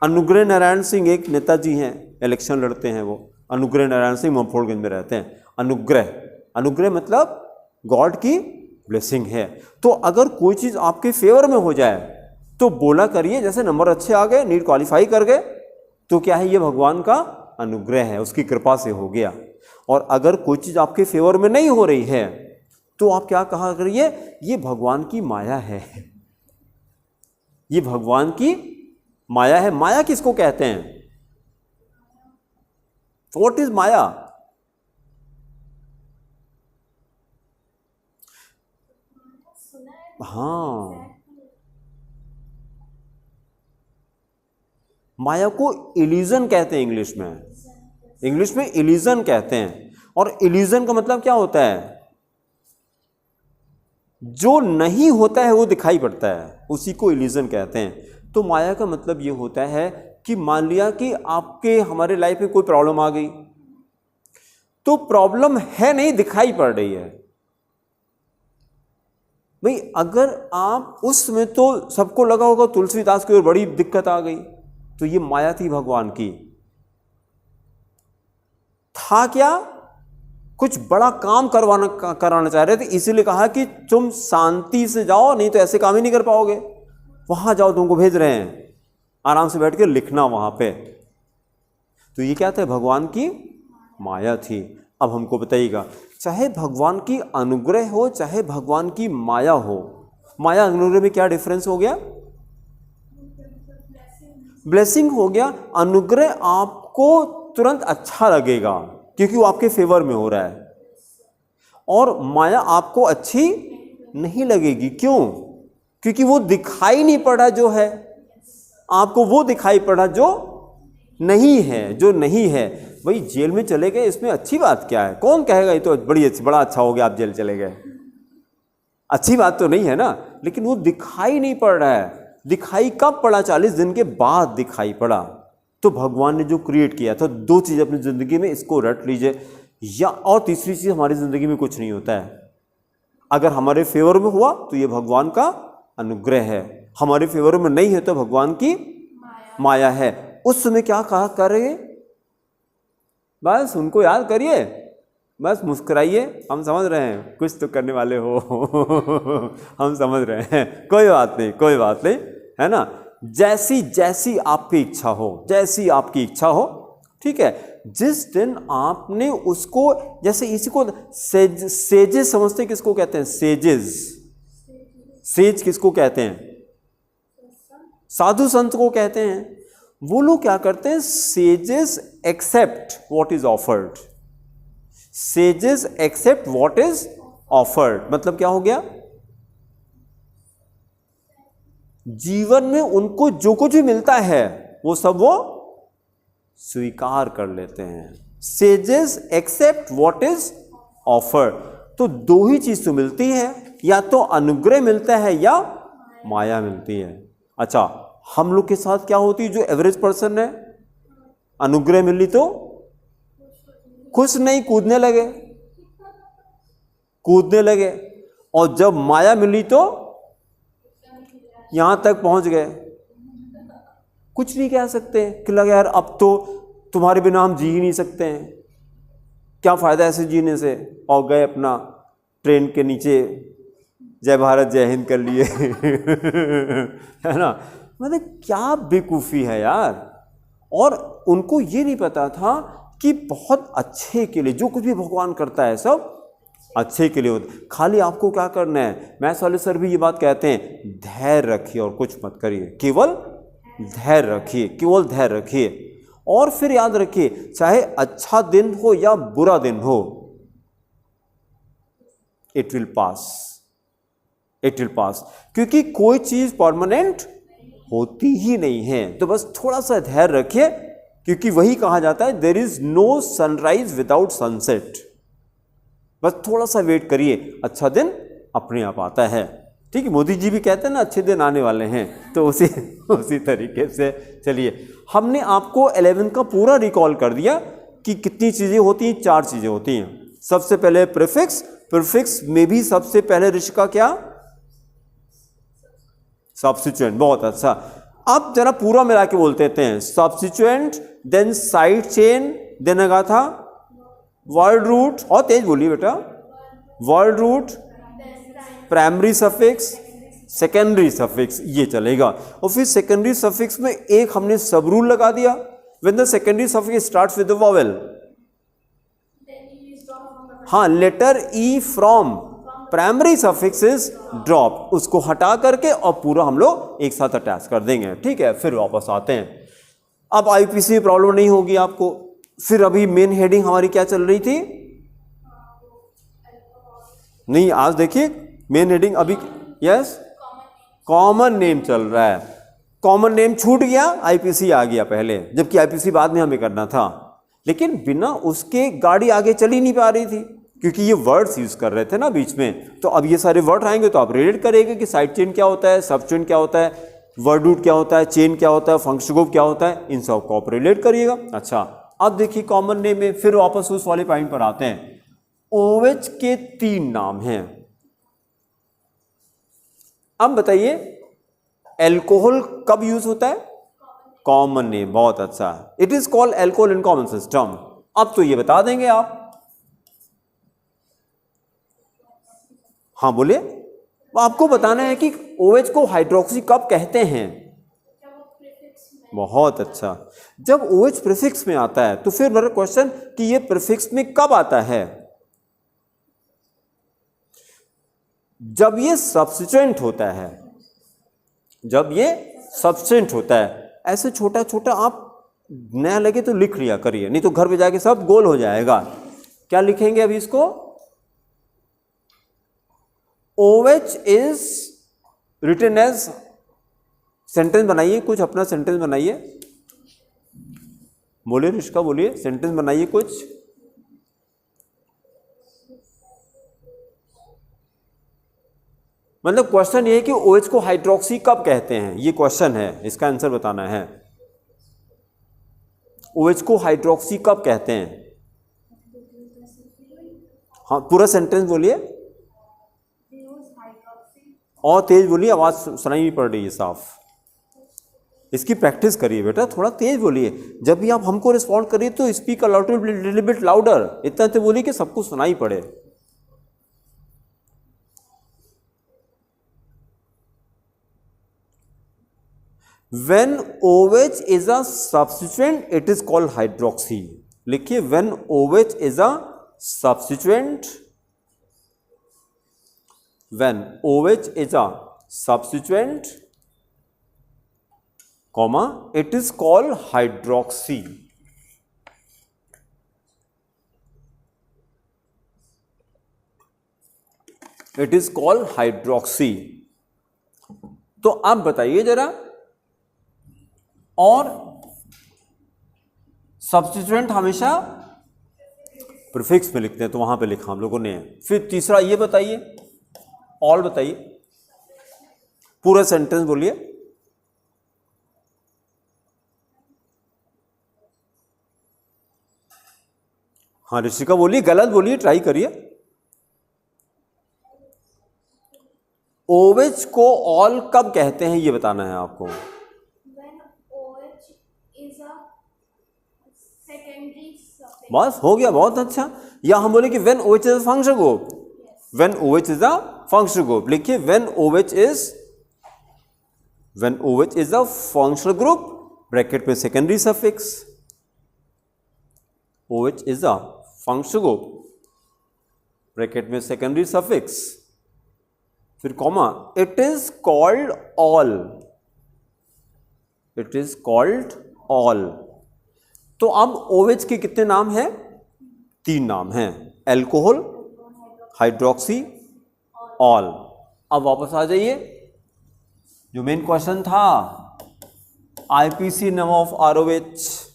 अनुग्रह नारायण सिंह एक नेताजी हैं, इलेक्शन लड़ते हैं वो, अनुग्रह नारायण सिंह, मफोड़गंज में रहते हैं। अनुग्रह, अनुग्रह मतलब गॉड की ब्लेसिंग है। तो अगर कोई चीज़ आपके फेवर में हो जाए तो बोला करिए, जैसे नंबर अच्छे आ गए, नीट क्वालिफाई कर गए, तो क्या है, ये भगवान का अनुग्रह है, उसकी कृपा से हो गया। और अगर कोई चीज़ आपके फेवर में नहीं हो रही है तो आप क्या कहा करिए, ये भगवान की माया है, ये भगवान की माया है। माया किसको कहते हैं? व्हाट इज माया? हाँ, माया को इल्यूजन कहते हैं इंग्लिश में। इंग्लिश में इल्यूजन कहते हैं। और इल्यूजन का मतलब क्या होता है? जो नहीं होता है वो दिखाई पड़ता है, उसी को इल्यूजन कहते हैं। तो माया का मतलब ये होता है कि मान लिया कि आपके हमारे लाइफ में कोई प्रॉब्लम आ गई, तो प्रॉब्लम है नहीं, दिखाई पड़ रही है। भाई अगर आप उसमें, तो सबको लगा होगा तुलसीदास की ओर बड़ी दिक्कत आ गई, तो ये माया थी भगवान की। था क्या? कुछ बड़ा काम कराना चाह रहे थे, इसीलिए कहा कि तुम शांति से जाओ, नहीं तो ऐसे काम ही नहीं कर पाओगे। वहां जाओ, तुमको भेज रहे हैं, आराम से बैठ के लिखना वहां पे। तो ये क्या था? भगवान की माया थी। अब हमको बताइएगा, चाहे भगवान की अनुग्रह हो चाहे भगवान की माया हो, माया अनुग्रह में क्या डिफरेंस हो गया? ब्लेसिंग हो गया। अनुग्रह आपको तुरंत अच्छा लगेगा क्योंकि वो आपके फेवर में हो रहा है, और माया आपको अच्छी नहीं लगेगी। क्यों? क्योंकि वो दिखाई नहीं पड़ा जो है, आपको वो दिखाई पड़ा जो नहीं है, जो नहीं है। भाई जेल में चले गए, इसमें अच्छी बात क्या है? कौन कहेगा ये तो बड़ा अच्छा हो गया आप जेल चले गए, अच्छी बात तो नहीं है ना। लेकिन वो दिखाई नहीं पड़ रहा है। दिखाई कब पड़ा? 40 दिन के बाद दिखाई पड़ा। तो भगवान ने जो क्रिएट किया था, दो चीज़ अपनी ज़िंदगी में, इसको रट लीजिए। या और तीसरी चीज़, हमारी ज़िंदगी में कुछ नहीं होता है। अगर हमारे फेवर में हुआ तो ये भगवान का अनुग्रह है, हमारे फेवर में नहीं है तो भगवान की माया है। उस समय क्या कहा कर रहे? बस उनको याद करिए, बस मुस्कुराइए, हम समझ रहे हैं कुछ तो करने वाले हो हम समझ रहे हैं, कोई बात नहीं, कोई बात नहीं, है ना। जैसी जैसी आपकी इच्छा हो, जैसी आपकी इच्छा हो, ठीक है। जिस दिन आपने उसको, जैसे इसी को सेजेस समझते, किसको कहते हैं? सेजेस। सेज किसको कहते हैं? साधु संत को कहते हैं। वो लोग क्या करते हैं? Sages accept what is offered, sages accept what is offered. मतलब क्या हो गया? जीवन में उनको जो कुछ भी मिलता है वो सब वो स्वीकार कर लेते हैं। Sages accept what is offered. तो दो ही चीज तो मिलती है, या तो अनुग्रह मिलता है या माया मिलती है। अच्छा, हम लोग के साथ क्या होती है? जो एवरेज पर्सन है, अनुग्रह मिली तो खुश नहीं, कूदने लगे, कूदने लगे, और जब माया मिली तो यहां तक पहुंच गए, कुछ नहीं कह सकते कि लगा यार अब तो तुम्हारे बिना हम जी ही नहीं सकते हैं, क्या फायदा ऐसे जीने से, और गए अपना ट्रेन के नीचे जय भारत जय हिंद कर लिए है ना। मतलब क्या बेवकूफ़ी है यार। और उनको ये नहीं पता था कि बहुत अच्छे के लिए जो कुछ भी भगवान करता है सब अच्छे के लिए होता। खाली आपको क्या करना है, मैथ्स वाले सर भी ये बात कहते हैं, धैर्य रखिए और कुछ मत करिए, केवल धैर्य रखिए, केवल धैर्य रखिए। और फिर याद रखिए, चाहे अच्छा दिन हो या बुरा दिन हो, it will pass, it will pass, क्योंकि कोई चीज परमानेंट होती ही नहीं है। तो बस थोड़ा सा धैर्य रखिए, क्योंकि वही कहा जाता है there is no sunrise without sunset. बस थोड़ा सा वेट करिए, अच्छा दिन अपने आप आता है। ठीक है, मोदी जी भी कहते हैं ना अच्छे दिन आने वाले हैं, तो उसी तरीके से चलिए। हमने आपको 11 का पूरा रिकॉल कर दिया कि कितनी चीजें होती हैं, 4 चीजें होती हैं। सबसे पहले प्रीफिक्स, प्रीफिक्स में भी सबसे पहले ऋषि का क्या? सब्स्टिट्यूएंट। बहुत अच्छा, अब जरा पूरा मिला के बोलते हैं, substituent, then side chain, then अगाथा, वर्ड रूट, और तेज बोलिए बेटा, word root, primary suffix, secondary suffix, ये चलेगा। और फिर सेकेंडरी सफिक्स में एक हमने सब रूल लगा दिया, when the secondary suffix starts with the vowel, हाँ, letter e from primary suffix is drop, उसको हटा करके और पूरा हम लोग एक साथ अटैच कर देंगे। ठीक है, फिर वापस आते हैं। अब आईपीसी में प्रॉब्लम नहीं होगी आपको। फिर अभी मेन हेडिंग हमारी क्या चल रही थी? नहीं, आज देखिए मेन हेडिंग अभी, यस, कॉमन नेम चल रहा है। कॉमन नेम छूट गया, आईपीसी आ गया पहले, जबकि आईपीसी बाद में हमें करना था। लेकिन बिना उसके गाड़ी आगे चल ही नहीं पा रही थी, क्योंकि ये वर्ड्स यूज कर रहे थे ना बीच में। तो अब ये सारे वर्ड आएंगे तो आप रिलेट करेंगे कि साइड चेन क्या होता है, सब चेन क्या होता है, वर्ड रूट क्या होता है, चेन क्या होता है, फंक्शन ग्रुप क्या होता है, इन सब को आप रिलेट करिएगा। अच्छा, अब देखिए कॉमन नेम में फिर वापस उस वाले पॉइंट पर आते हैं। ओएच के 3 नाम हैं। अब बताइए एल्कोहल कब यूज होता है? Common name. बहुत अच्छा, it is called alcohol in common system. अब तो ये बता देंगे आप, हाँ बोलिए। आपको बताना है कि OH को हाइड्रोक्सी कब कहते हैं। बहुत अच्छा, जब OH प्रीफिक्स में आता है तो फिर मेरा क्वेश्चन कि ये प्रीफिक्स में कब आता है? जब ये सब्स्टिट्यूएंट होता है, जब ये सब्स्टिट्यूएंट होता है। ऐसे छोटा छोटा आप नया लगे तो लिख लिया करिए, नहीं तो घर पे जाके सब गोल हो जाएगा। क्या लिखेंगे अभी इसको? OH is written as, sentence बनाइए, कुछ अपना सेंटेंस बनाइए। बोलिए रिश्का, बोलिए, सेंटेंस बनाइए कुछ। मतलब क्वेश्चन ये है कि OH को हाइड्रोक्सी कब कहते हैं, ये क्वेश्चन है, इसका आंसर बताना है। OH को हाइड्रोक्सी कब कहते हैं? हाँ, पूरा सेंटेंस बोलिए और तेज बोलिए, आवाज सुनाई नहीं पड़ रही है साफ। इसकी प्रैक्टिस करिए बेटा, थोड़ा तेज बोलिए। जब भी आप हमको रिस्पॉन्ड करिए तो speak a little bit louder, इतना तो बोलिए कि सबको सुनाई पड़े। When OH is a substituent, it is called hydroxy। लिखिए, when OH is a substituent, when OH is a substituent, comma, it is called hydroxy। It is called hydroxy। तो आप बताइए जरा, और सब्स्टिट्यूएंट हमेशा प्रीफिक्स में लिखते हैं, तो वहां पे लिखा हम लोगों ने। फिर तीसरा ये बताइए, ऑल बताइए, पूरा सेंटेंस बोलिए। हाँ ऋषिका बोलिए, गलत बोलिए, ट्राई करिए। OH को ऑल कब कहते हैं ये बताना है आपको। बस हो गया, बहुत अच्छा। या हम बोले कि when OH is a functional group, when OH is a functional group, लिखिए when OH is a functional group, bracket में secondary suffix, OH is a functional group, bracket में सेकेंडरी सफिक्स, फिर comma, it is called all, it is called all। तो अब OH के कितने नाम हैं? 3 नाम हैं, एल्कोहल, हाइड्रोक्सी, ऑल। अब वापस आ जाइए, जो मेन क्वेश्चन था, आईपीसी नेम ऑफ ROH,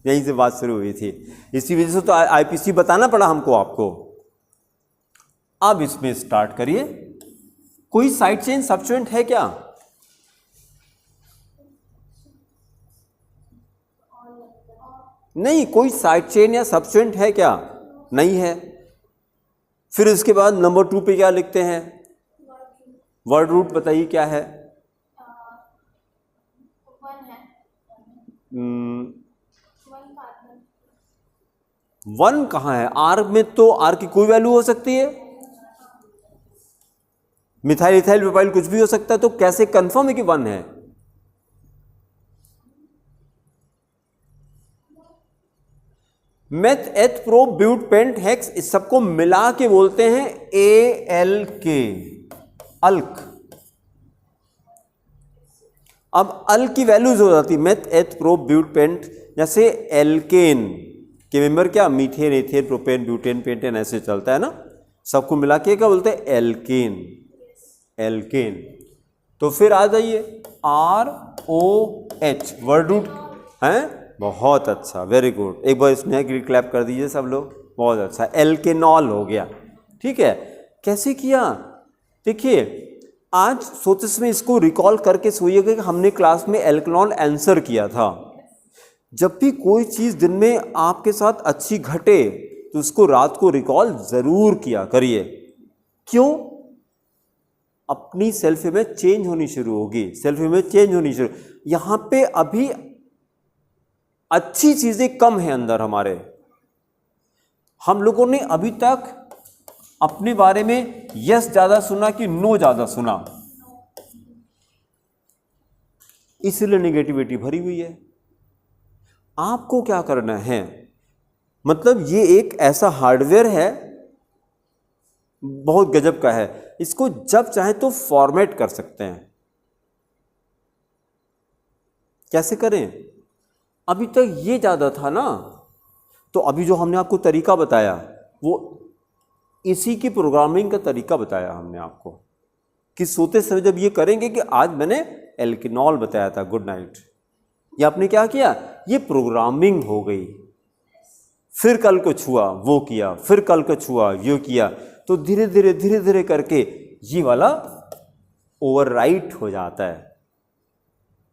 यहीं से बात शुरू हुई थी, इसी वजह से तो आईपीसी बताना पड़ा हमको आपको। अब इसमें स्टार्ट करिए। कोई साइड चेन सब्स्टिट्यूएंट है क्या? नहीं, कोई साइड चेन या सब्स्टिट्यूएंट है क्या? नहीं है। फिर उसके बाद नंबर 2 पे क्या लिखते हैं? वर्ड रूट बताइए क्या है? वन कहाँ है? आर में तो आर की कोई वैल्यू हो सकती है, मिथाइल इथाइल प्रोपाइल कुछ भी हो सकता है, तो कैसे कंफर्म है कि 1 है? Meth eth pro but paint hex, इस सबको मिला के बोलते हैं ALK, अल्क। अब अल्क की वैल्यूज हो जाती meth eth pro but pent, जैसे एल्केन के मेंबर क्या, methane, ethane, propane, butane, pentane, ऐसे चलता है ना, सबको मिला के क्या बोलते हैं? Alkane, alkane. तो फिर आ जाइए ROH, वर्ड रूट है, बहुत अच्छा, वेरी गुड। एक बार स्नेहा के लिए क्लैप कर दीजिए सब लोग, बहुत अच्छा। एल्केनॉल हो गया, ठीक है। कैसे किया? देखिए, आज सोचते समय इसको रिकॉल करके सोइएगा कि हमने क्लास में एल्केनॉल आंसर किया था। जब भी कोई चीज़ दिन में आपके साथ अच्छी घटे तो उसको रात को रिकॉल ज़रूर किया करिए। क्यों? अपनी सेल्फ इमेज चेंज होनी शुरू होगी, सेल्फ इमेज चेंज होनी शुरू। यहाँ पे अभी अच्छी चीज़ें कम हैं अंदर हमारे। हम लोगों ने अभी तक अपने बारे में यस ज़्यादा सुना कि नो ज़्यादा सुना, इसलिए नेगेटिविटी भरी हुई है। आपको क्या करना है, मतलब ये एक ऐसा हार्डवेयर है, बहुत गजब का है, इसको जब चाहे तो फॉर्मेट कर सकते हैं। कैसे करें? अभी तक ये ज़्यादा था ना, तो अभी जो हमने आपको तरीका बताया वो इसी की प्रोग्रामिंग का तरीका बताया हमने आपको, कि सोते समय जब ये करेंगे कि आज मैंने एल्केनॉल बताया था, गुड नाइट, ये आपने क्या किया, ये प्रोग्रामिंग हो गई। फिर कल को छुआ वो किया, फिर कल को छुआ ये किया, तो धीरे धीरे करके ये वाला ओवरराइट हो जाता है।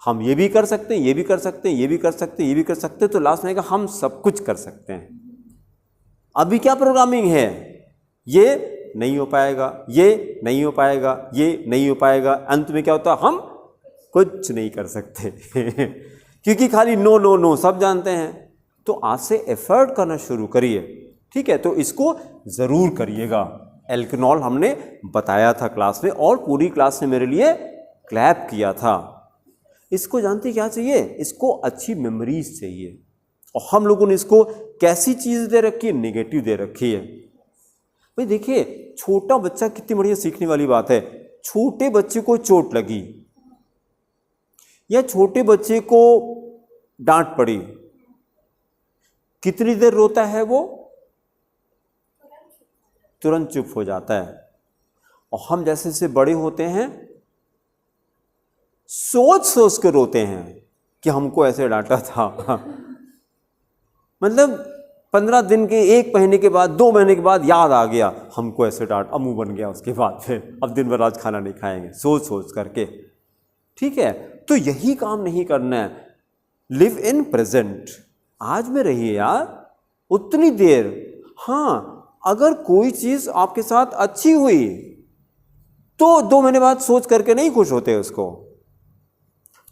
हम ये भी कर सकते हैं, ये भी कर सकते हैं, ये भी कर सकते हैं, ये भी कर सकते हैं, तो लास्ट में हम सब कुछ कर सकते हैं। अभी क्या प्रोग्रामिंग है, ये नहीं हो पाएगा, ये नहीं हो पाएगा, ये नहीं हो पाएगा, अंत में क्या होता है, हम कुछ नहीं कर सकते क्योंकि खाली नो नो नो सब जानते हैं। तो आज से एफर्ट करना शुरू करिए, ठीक है। तो इसको ज़रूर करिएगा। एल्केनॉल हमने बताया था क्लास में और पूरी क्लास ने मेरे लिए क्लैप किया था। इसको जानते क्या चाहिए, इसको अच्छी मेमोरीज चाहिए। और हम लोगों ने इसको कैसी चीज़ दे रखी है, नेगेटिव दे रखी है। भाई देखिए, छोटा बच्चा कितनी बढ़िया सीखने वाली बात है। छोटे बच्चे को चोट लगी या छोटे बच्चे को डांट पड़ी, कितनी देर रोता है वो? तुरंत चुप हो जाता है। और हम जैसे जैसे बड़े होते हैं सोच सोच के रोते हैं कि हमको ऐसे डांटा था मतलब 15 दिन के, 1 महीने के बाद, 2 महीने के बाद याद आ गया हमको ऐसे डांट, अब मुंह बन गया उसके बाद फिर अब दिन भर आज खाना नहीं खाएंगे सोच सोच करके, ठीक है। तो यही काम नहीं करना है। लिव इन प्रेजेंट, आज में रहिए यार उतनी देर। हाँ, अगर कोई चीज आपके साथ अच्छी हुई तो 2 महीने बाद सोच करके नहीं खुश होते उसको,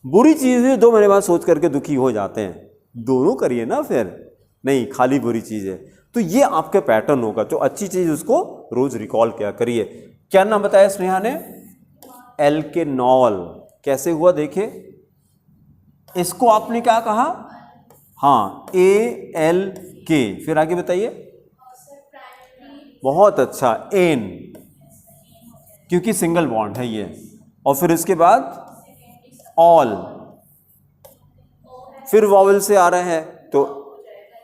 बुरी चीज है 2 महीने बाद सोच करके दुखी हो जाते हैं। दोनों करिए ना फिर, नहीं खाली बुरी चीज है। तो ये आपके पैटर्न होगा। जो अच्छी चीज उसको रोज रिकॉल किया करिए। क्या नाम बताया स्नेहा ने? एल्केनॉल। कैसे हुआ देखिए, इसको आपने क्या कहा? हाँ, ALK। फिर आगे बताइए। बहुत अच्छा, एन, क्योंकि सिंगल बॉन्ड है ये। और फिर इसके बाद ऑल, फिर वॉवल से आ रहा है तो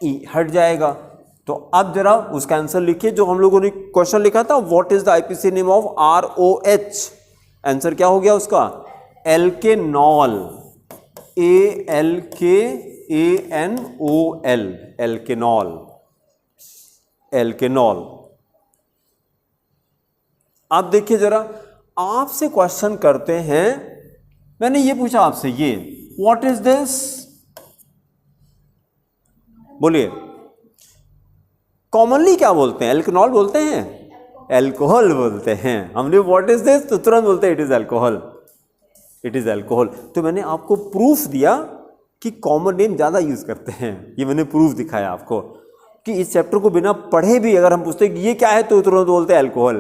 ई हट जाएगा। तो अब जरा उसका आंसर लिखिए जो हम लोगों ने क्वेश्चन लिखा था, what is the IPC name of ROH। Answer क्या हो गया उसका? एल्केनॉल, ALKANOL, एल्केनॉल, एल्केनॉल। आप देखिए जरा, आपसे क्वेश्चन करते हैं। मैंने ये पूछा आपसे, ये व्हाट इज दिस, बोलिए। कॉमनली क्या बोलते हैं? एल्केनॉल बोलते हैं, एल्कोहल बोलते हैं। हमने व्हाट इज दिस तो तुरंत बोलते हैं it is alcohol, it is alcohol. तो मैंने आपको प्रूफ दिया कि कॉमन नेम ज्यादा यूज करते हैं। ये मैंने प्रूफ दिखाया आपको कि इस चैप्टर को बिना पढ़े भी अगर हम पूछते कि ये क्या है तो तुरंत बोलते हैं एल्कोहल,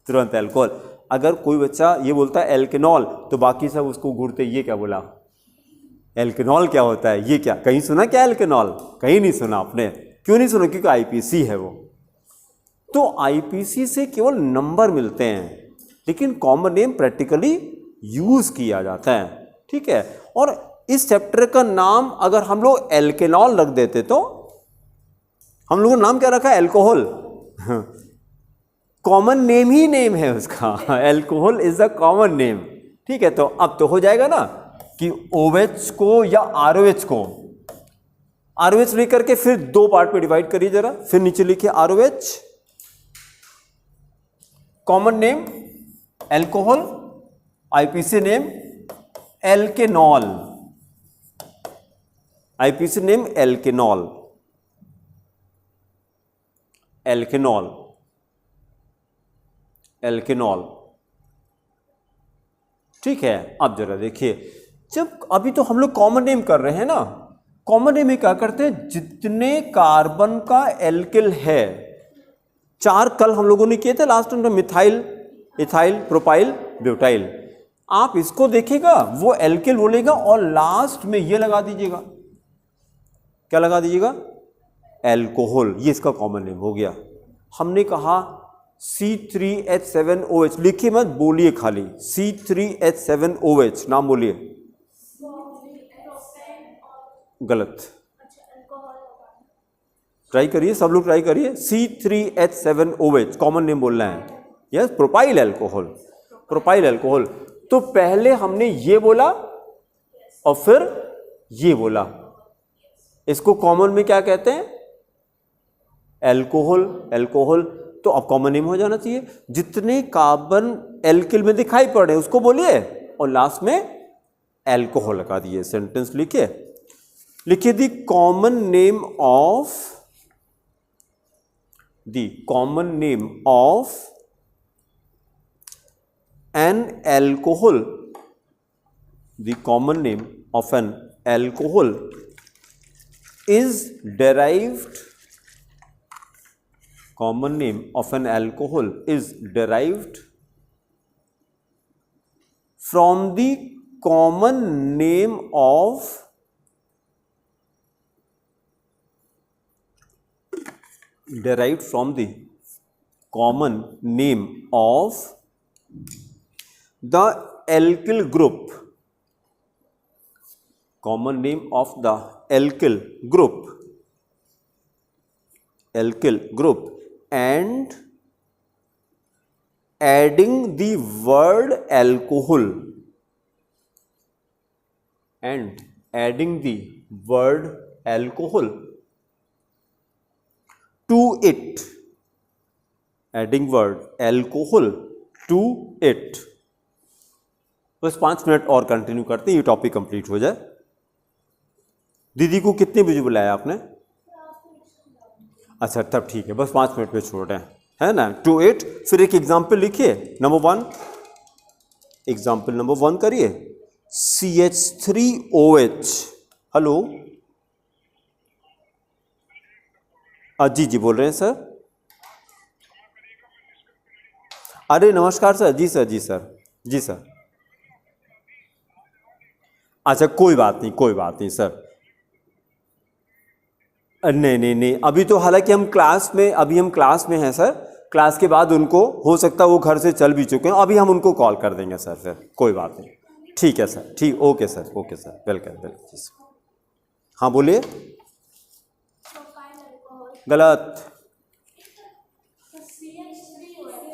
तुरंत एल्कोहल। अगर कोई बच्चा ये बोलता है एल्केनॉल तो बाकी सब उसको घूरते, ये क्या बोला, एल्केनॉल क्या होता है, ये क्या कहीं सुना क्या एल्केनॉल? कहीं नहीं सुना आपने। क्यों नहीं सुना? क्योंकि आईपीसी है वो। तो आईपीसी से केवल नंबर मिलते हैं, लेकिन कॉमन नेम प्रैक्टिकली यूज किया जाता है, ठीक है। और इस चैप्टर का नाम अगर हम लोग एल्केनॉल रख देते तो हम लोगों ने नाम क्या रखा है? एल्कोहल। कॉमन नेम ही नेम है उसका, alcohol is the common name, ठीक है। तो अब तो हो जाएगा ना कि OH को या ROH को, ROH लेकर के फिर 2 पार्ट में डिवाइड करिए जरा। फिर नीचे लिखिए ROH, common name alcohol, IPC name alkanol, IPC name alkanol, alkanol, alkanol, ठीक है। अब जरा देखिए, जब अभी तो हम लोग कॉमन नेम कर रहे हैं ना, कॉमन नेम में क्या करते हैं, जितने कार्बन का एल्किल है, 4 कल हम लोगों ने किए थे लास्ट में, मिथाइल, इथाइल, प्रोपाइल, ब्यूटाइल। आप इसको देखिएगा, वो एल्किल बोलेगा और लास्ट में ये लगा दीजिएगा, क्या लगा दीजिएगा? एल्कोहल। ये इसका कॉमन नेम हो गया। हमने कहा C3H7OH, लिखिए मत, बोलिए खाली C3H7OH, नाम बोलिए। गलत, ट्राई करिए, सब लोग ट्राई करिए। C3H7OH कॉमन नेम बोलना है। Yes, propyl alcohol, propyl alcohol. तो पहले हमने ये बोला और फिर ये बोला, इसको कॉमन में क्या कहते हैं? Alcohol, alcohol. तो अब कॉमन नेम हो जाना चाहिए। जितने कार्बन एल्किल में दिखाई पड़ रहे हैं उसको बोलिए और लास्ट में एल्कोहल लगा दिए। सेंटेंस लिखिए, लिखिए the common name of, the common name of N alcohol the common name of N alcohol is derived, common name of an alcohol is derived from the common name of derived from the common name of the alkyl group, common name of the alkyl group and adding the word alcohol to it, adding word alcohol to it। बस 5 minute और continue करते हैं, ये topic complete हो जाए। दीदी को कितने बजे बुलाया आपने? अच्छा तब ठीक है, बस 5 मिनट में छोड़ रहे हैं, है ना। टू इट, फिर एक एग्जाम्पल लिखिए। नंबर 1, एग्जाम्पल नंबर 1 करिए। CH3OH। हेलो, जी बोल रहे हैं सर। अरे नमस्कार सर। जी सर। अच्छा कोई बात नहीं सर। नहीं, अभी तो हालांकि हम क्लास में हैं सर। क्लास के बाद उनको हो सकता है वो घर से चल भी चुके हैं, अभी हम उनको कॉल कर देंगे सर। फिर कोई बात नहीं, ठीक है सर, ठीक। Okay sir, welcome. हाँ बोलिए। गलत।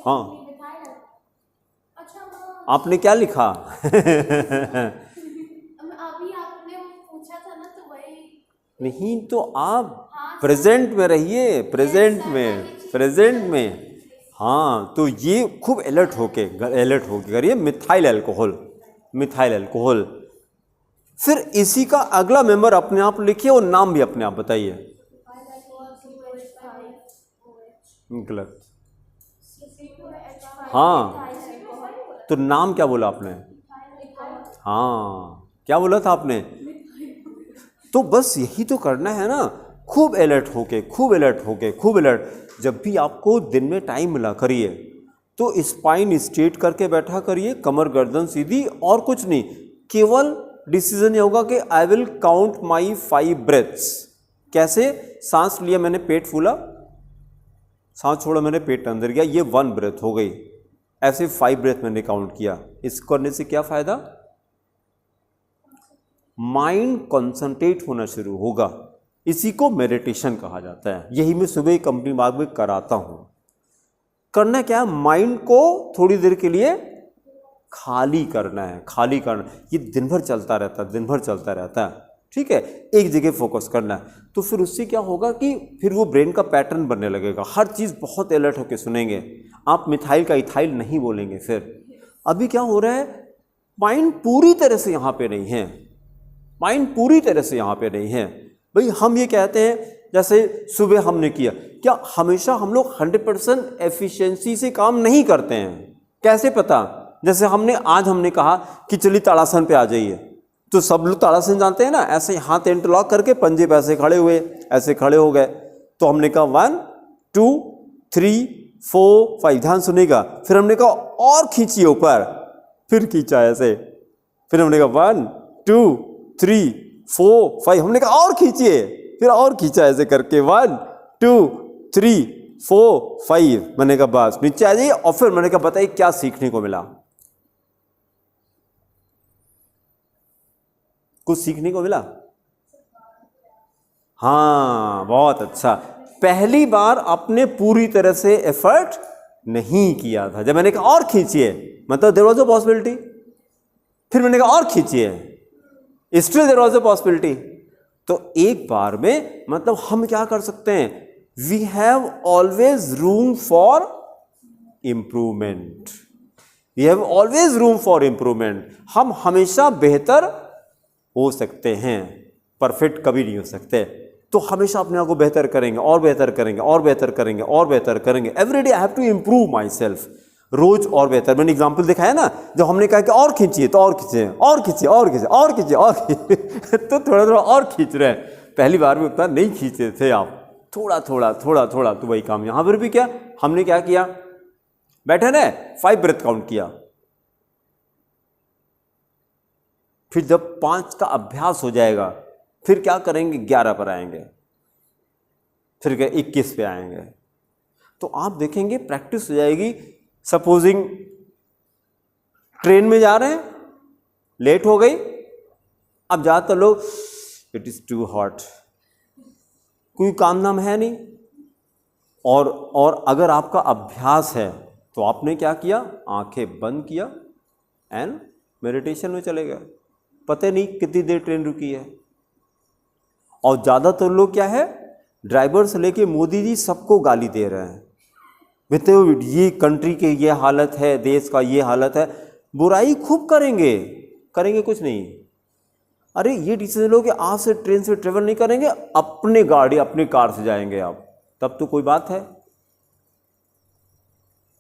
हाँ, आपने क्या लिखा? नहीं तो आप प्रेजेंट में रहिए, प्रेजेंट में। हाँ तो ये खूब अलर्ट होके करिए। Methyl alcohol. फिर इसी का अगला मेंबर अपने आप लिखिए और नाम भी अपने आप बताइए। गलत। हाँ तो नाम क्या बोला आपने? हाँ क्या बोला था आपने? तो बस यही तो करना है ना, खूब अलर्ट होके। जब भी आपको दिन में टाइम मिला करिए तो स्पाइन स्ट्रेट करके बैठा करिए, कमर गर्दन सीधी, और कुछ नहीं। केवल डिसीजन ये होगा कि I will count my 5 breaths. कैसे? सांस लिया मैंने, पेट फूला, सांस छोड़ा मैंने, पेट अंदर गया, ये 1 ब्रेथ हो गई। ऐसे 5 ब्रेथ मैंने काउंट किया। इस करने से क्या फायदा? माइंड कंसंट्रेट होना शुरू होगा। इसी को मेडिटेशन कहा जाता है। यही मैं सुबह कंपनी बाग में कराता हूं। करना क्या है? माइंड को थोड़ी देर के लिए खाली करना है। ये दिन भर चलता रहता है, ठीक है। एक जगह फोकस करना है। तो फिर उससे क्या होगा कि फिर वो ब्रेन का पैटर्न बनने लगेगा। हर चीज़ बहुत अलर्ट होकर सुनेंगे आप। मिथाइल का इथाइल नहीं बोलेंगे। फिर अभी क्या हो रहा है? माइंड पूरी तरह से यहाँ पे नहीं है। भाई हम ये कहते हैं, जैसे सुबह हमने किया, क्या हमेशा हम लोग 100% एफिशिएंसी से काम नहीं करते हैं? कैसे पता? जैसे हमने कहा कि चलिए ताड़ासन पे आ जाइए, तो सब लोग ताड़ासन जानते हैं ना। ऐसे हाथ इंटरलॉक करके पंजे पे ऐसे खड़े हो गए। तो हमने कहा 1 2 3 4 5, ध्यान सुनेगा। फिर हमने कहा और खींचिए ऊपर, फिर खींचा ऐसे। फिर हमने कहा 1 2 3 4 5, हमने कहा और खींचिए, फिर और खींचा ऐसे करके 1 2 3 4 5। मैंने कहा बस नीचे आ जाइए। और फिर मैंने कहा बताइए क्या सीखने को मिला? कुछ सीखने को मिला? हाँ बहुत अच्छा। पहली बार आपने पूरी तरह से एफर्ट नहीं किया था। जब मैंने कहा और खींचिए, मतलब देयर वाज अ पॉसिबिलिटी। फिर मैंने कहा और खींचिए, still there was a possibility. तो एक बार में मतलब हम क्या कर सकते हैं? We have always room for improvement. हम हमेशा बेहतर हो सकते हैं, परफेक्ट कभी नहीं हो सकते। तो हमेशा अपने आप को बेहतर करेंगे। Every day I have to improve myself. रोज और बेहतर। मैंने एग्जाम्पल दिखाया ना, जब हमने कहा कि और खींचिए तो और खींचे, और खींचिए, और खींचे, और खींचिए, और खींचिए तो थोड़ा थोड़ा और खींच रहे हैं। पहली बार में उतना नहीं खींचे थे आप, थोड़ा थोड़ा थोड़ा थोड़ा। तो वही काम यहाँ पर भी क्या, हमने क्या किया, बैठे ना 5 ब्रेथ काउंट किया, फिर जब 5 का अभ्यास हो जाएगा फिर क्या करेंगे, 11 पर आएंगे, फिर क्या 21 पे आएंगे। तो आप देखेंगे प्रैक्टिस हो जाएगी। सपोजिंग ट्रेन में जा रहे हैं, लेट हो गई, अब ज़्यादातर लोग इट इज़ टू हॉट, कोई काम नाम है नहीं। और अगर आपका अभ्यास है तो आपने क्या किया, आंखें बंद किया एंड मेडिटेशन में चले गए, पता नहीं कितनी देर ट्रेन रुकी है। और ज़्यादातर लोग क्या है, ड्राइवर से लेके मोदी जी सबको गाली दे रहे हैं, तो ये कंट्री के ये हालत है, देश का ये हालत है, बुराई खूब करेंगे, करेंगे कुछ नहीं। अरे ये डिसीजन लो कि आज से ट्रेन से ट्रेवल नहीं करेंगे, अपने गाड़ी अपनी कार से जाएंगे आप, तब तो कोई बात है।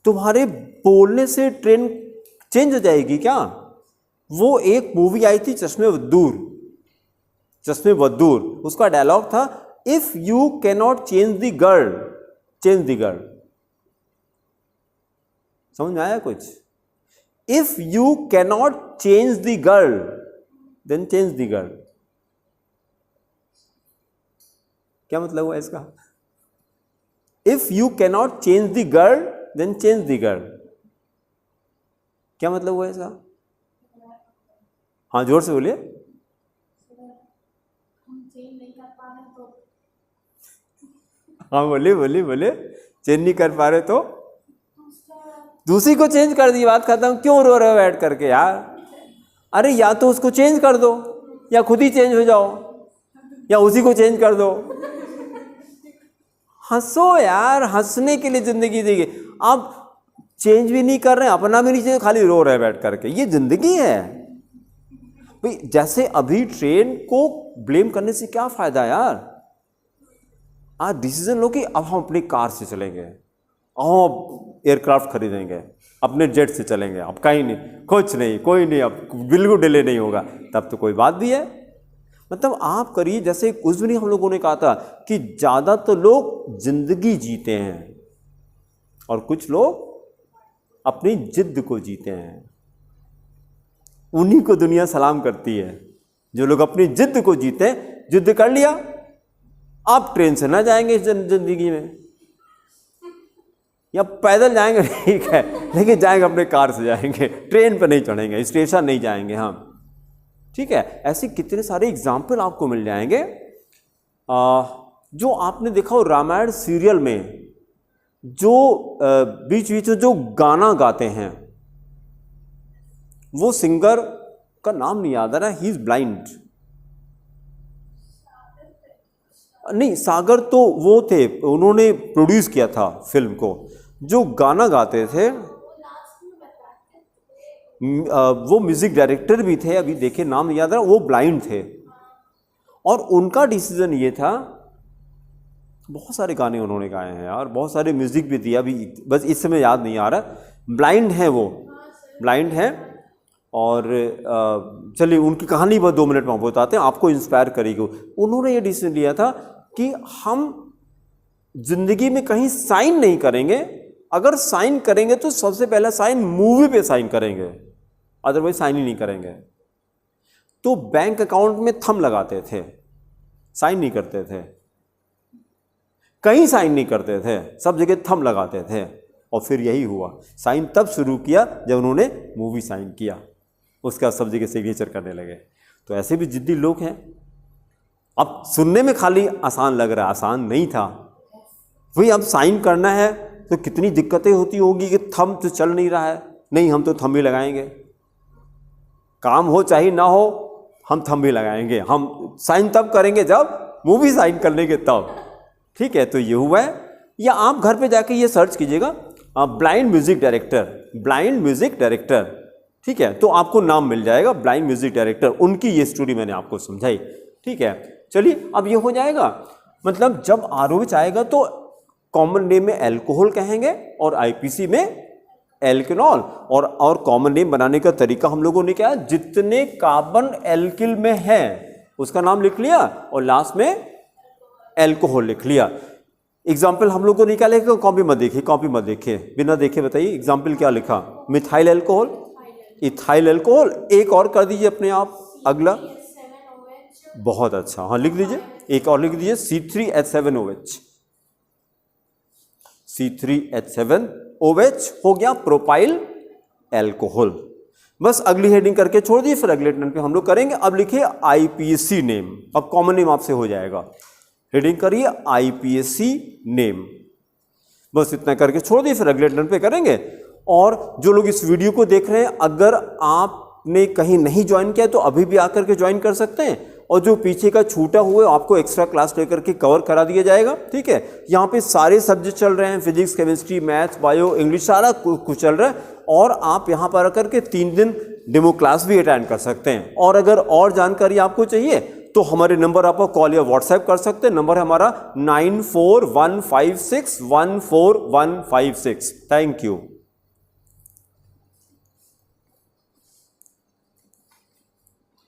तुम्हारे बोलने से ट्रेन चेंज हो जाएगी क्या? वो एक मूवी आई थी चश्मे बद्दूर, चश्मे बद्दूर, उसका डायलॉग था, if you cannot change the girl, change the girl. समझ में आया कुछ? If you cannot change the girl then change the girl. क्या मतलब हुआ इसका? If you cannot change the girl then change the girl, क्या मतलब हुआ इसका? हाँ जोर से बोलिए। हाँ बोलिए बोलिए बोलिए। चेंज नहीं कर पा रहे तो दूसरी को चेंज कर दी, बात खत्म। क्यों रो रहे हो बैठ करके यार? अरे या तो उसको चेंज कर दो, या खुद ही चेंज हो जाओ, या उसी को चेंज कर दो। हंसो यार, हंसने के लिए जिंदगी दी गई। आप चेंज भी नहीं कर रहे हैं, अपना भी नहीं चेंज, खाली रो रहे हैं बैठ करके, ये जिंदगी है भाई। जैसे अभी ट्रेन को ब्लेम करने से क्या फायदा यार? आज डिसीजन लो कि अब हम अपनी कार से चलेंगे, अब एयरक्राफ्ट खरीदेंगे, अपने जेट से चलेंगे, अब कहीं नहीं, कुछ नहीं, कोई नहीं, अब बिल्कुल डिले नहीं होगा, तब तो कोई बात भी है। मतलब आप करिए, जैसे कुछ भी नहीं हम लोगों ने कहा था कि ज़्यादा तो लोग जिंदगी जीते हैं और कुछ लोग अपनी जिद को जीते हैं। उन्हीं को दुनिया सलाम करती है, जो लोग अपनी जिद को जीते हैं। जिद कर लिया, आप ट्रेन से ना जाएंगे इस जिंदगी में, या पैदल जाएंगे ठीक है, लेकिन जाएंगे अपने कार से जाएंगे, ट्रेन पर नहीं चढ़ेंगे, स्टेशन नहीं जाएंगे हम, ठीक है। ऐसे कितने सारे एग्जाम्पल आपको मिल जाएंगे। जो आपने देखा हो रामायण सीरियल में, जो बीच बीच में जो गाना गाते हैं, वो सिंगर का नाम नहीं याद आ रहा, ही इज ब्लाइंड। नहीं, सागर तो वो थे, उन्होंने प्रोड्यूस किया था फिल्म को। जो गाना गाते थे वो म्यूजिक डायरेक्टर भी थे, अभी देखे नाम नहीं याद रहा, वो ब्लाइंड थे। और उनका डिसीजन ये था, बहुत सारे गाने उन्होंने गाए हैं यार, बहुत सारे म्यूजिक भी दिया, अभी बस इस समय याद नहीं आ रहा। ब्लाइंड है वो, ब्लाइंड है। और चलिए उनकी कहानी बस 2 मिनट में बताते हैं, आपको इंस्पायर करेगी। उन्होंने ये डिसीजन लिया था कि हम जिंदगी में कहीं साइन नहीं करेंगे, अगर साइन करेंगे तो सबसे पहला साइन मूवी पे साइन करेंगे, अदरवाइज साइन ही नहीं करेंगे। तो बैंक अकाउंट में थंब लगाते थे, साइन नहीं करते थे, कहीं साइन नहीं करते थे, सब जगह थंब लगाते थे। और फिर यही हुआ, साइन तब शुरू किया जब उन्होंने मूवी साइन किया, उसका सब जगह सिग्नेचर करने लगे। तो ऐसे भी जिद्दी लोग हैं। अब सुनने में खाली आसान लग रहा है, आसान नहीं था भाई। अब साइन करना है तो कितनी दिक्कतें होती होगी कि थंब तो चल नहीं रहा है, नहीं हम तो थंब ही लगाएंगे, काम हो चाहे ना हो हम थंब ही लगाएंगे, हम साइन तब करेंगे जब मूवी साइन कर लेंगे तब, ठीक है। तो ये हुआ है। या आप घर पे जाके ये सर्च कीजिएगा, blind music director, blind music director, ठीक है, तो आपको नाम मिल जाएगा, ब्लाइंड म्यूजिक डायरेक्टर। उनकी ये स्टोरी मैंने आपको समझाई, ठीक है। चलिए अब ये हो जाएगा। मतलब जब आरोच आएगा तो कॉमन नेम में अल्कोहल कहेंगे और आईपीसी में एल्केनॉल। और कॉमन नेम बनाने का तरीका हम लोगों ने क्या, जितने कार्बन एल्किल में है उसका नाम लिख लिया और लास्ट में एल्कोहल लिख लिया। एग्जाम्पल हम लोग को निकालेगा, कॉपी मत देखिए, कॉपी मत देखिए, बिना देखे बताइए एग्जाम्पल क्या लिखा। मिथाइल एल्कोहल, इथाइल एल्कोहल, एक और कर दीजिए अपने आप अगला। बहुत अच्छा, हाँ लिख दीजिए, एक और लिख दीजिए C3H7OH, C3H7OH हो गया प्रोपाइल एल्कोहल। बस अगली हेडिंग करके छोड़ दिए, फिर अगले टर्न पे हम लोग करेंगे। अब लिखिए IPAC नेम, अब कॉमन नेम आपसे हो जाएगा। हेडिंग करिए IPAC नेम, बस इतना करके छोड़ दिए, फिर अगले टर्न पे करेंगे। और जो लोग इस वीडियो को देख रहे हैं, अगर आपने कहीं नहीं ज्वाइन किया तो अभी भी आकर के ज्वाइन कर सकते हैं, और जो पीछे का छूटा हुआ है आपको एक्स्ट्रा क्लास लेकर के कवर करा दिया जाएगा। ठीक है, यहाँ पे सारे सब्जेक्ट चल रहे हैं, physics, chemistry, maths, bio, English, सारा कुछ चल रहा है। और आप यहाँ पर आकर के 3 दिन डेमो क्लास भी अटेंड कर सकते हैं। और अगर और जानकारी आपको चाहिए तो हमारे नंबर आप कॉल या व्हाट्सएप कर सकते हैं। नंबर है हमारा 9415614156। Thank you.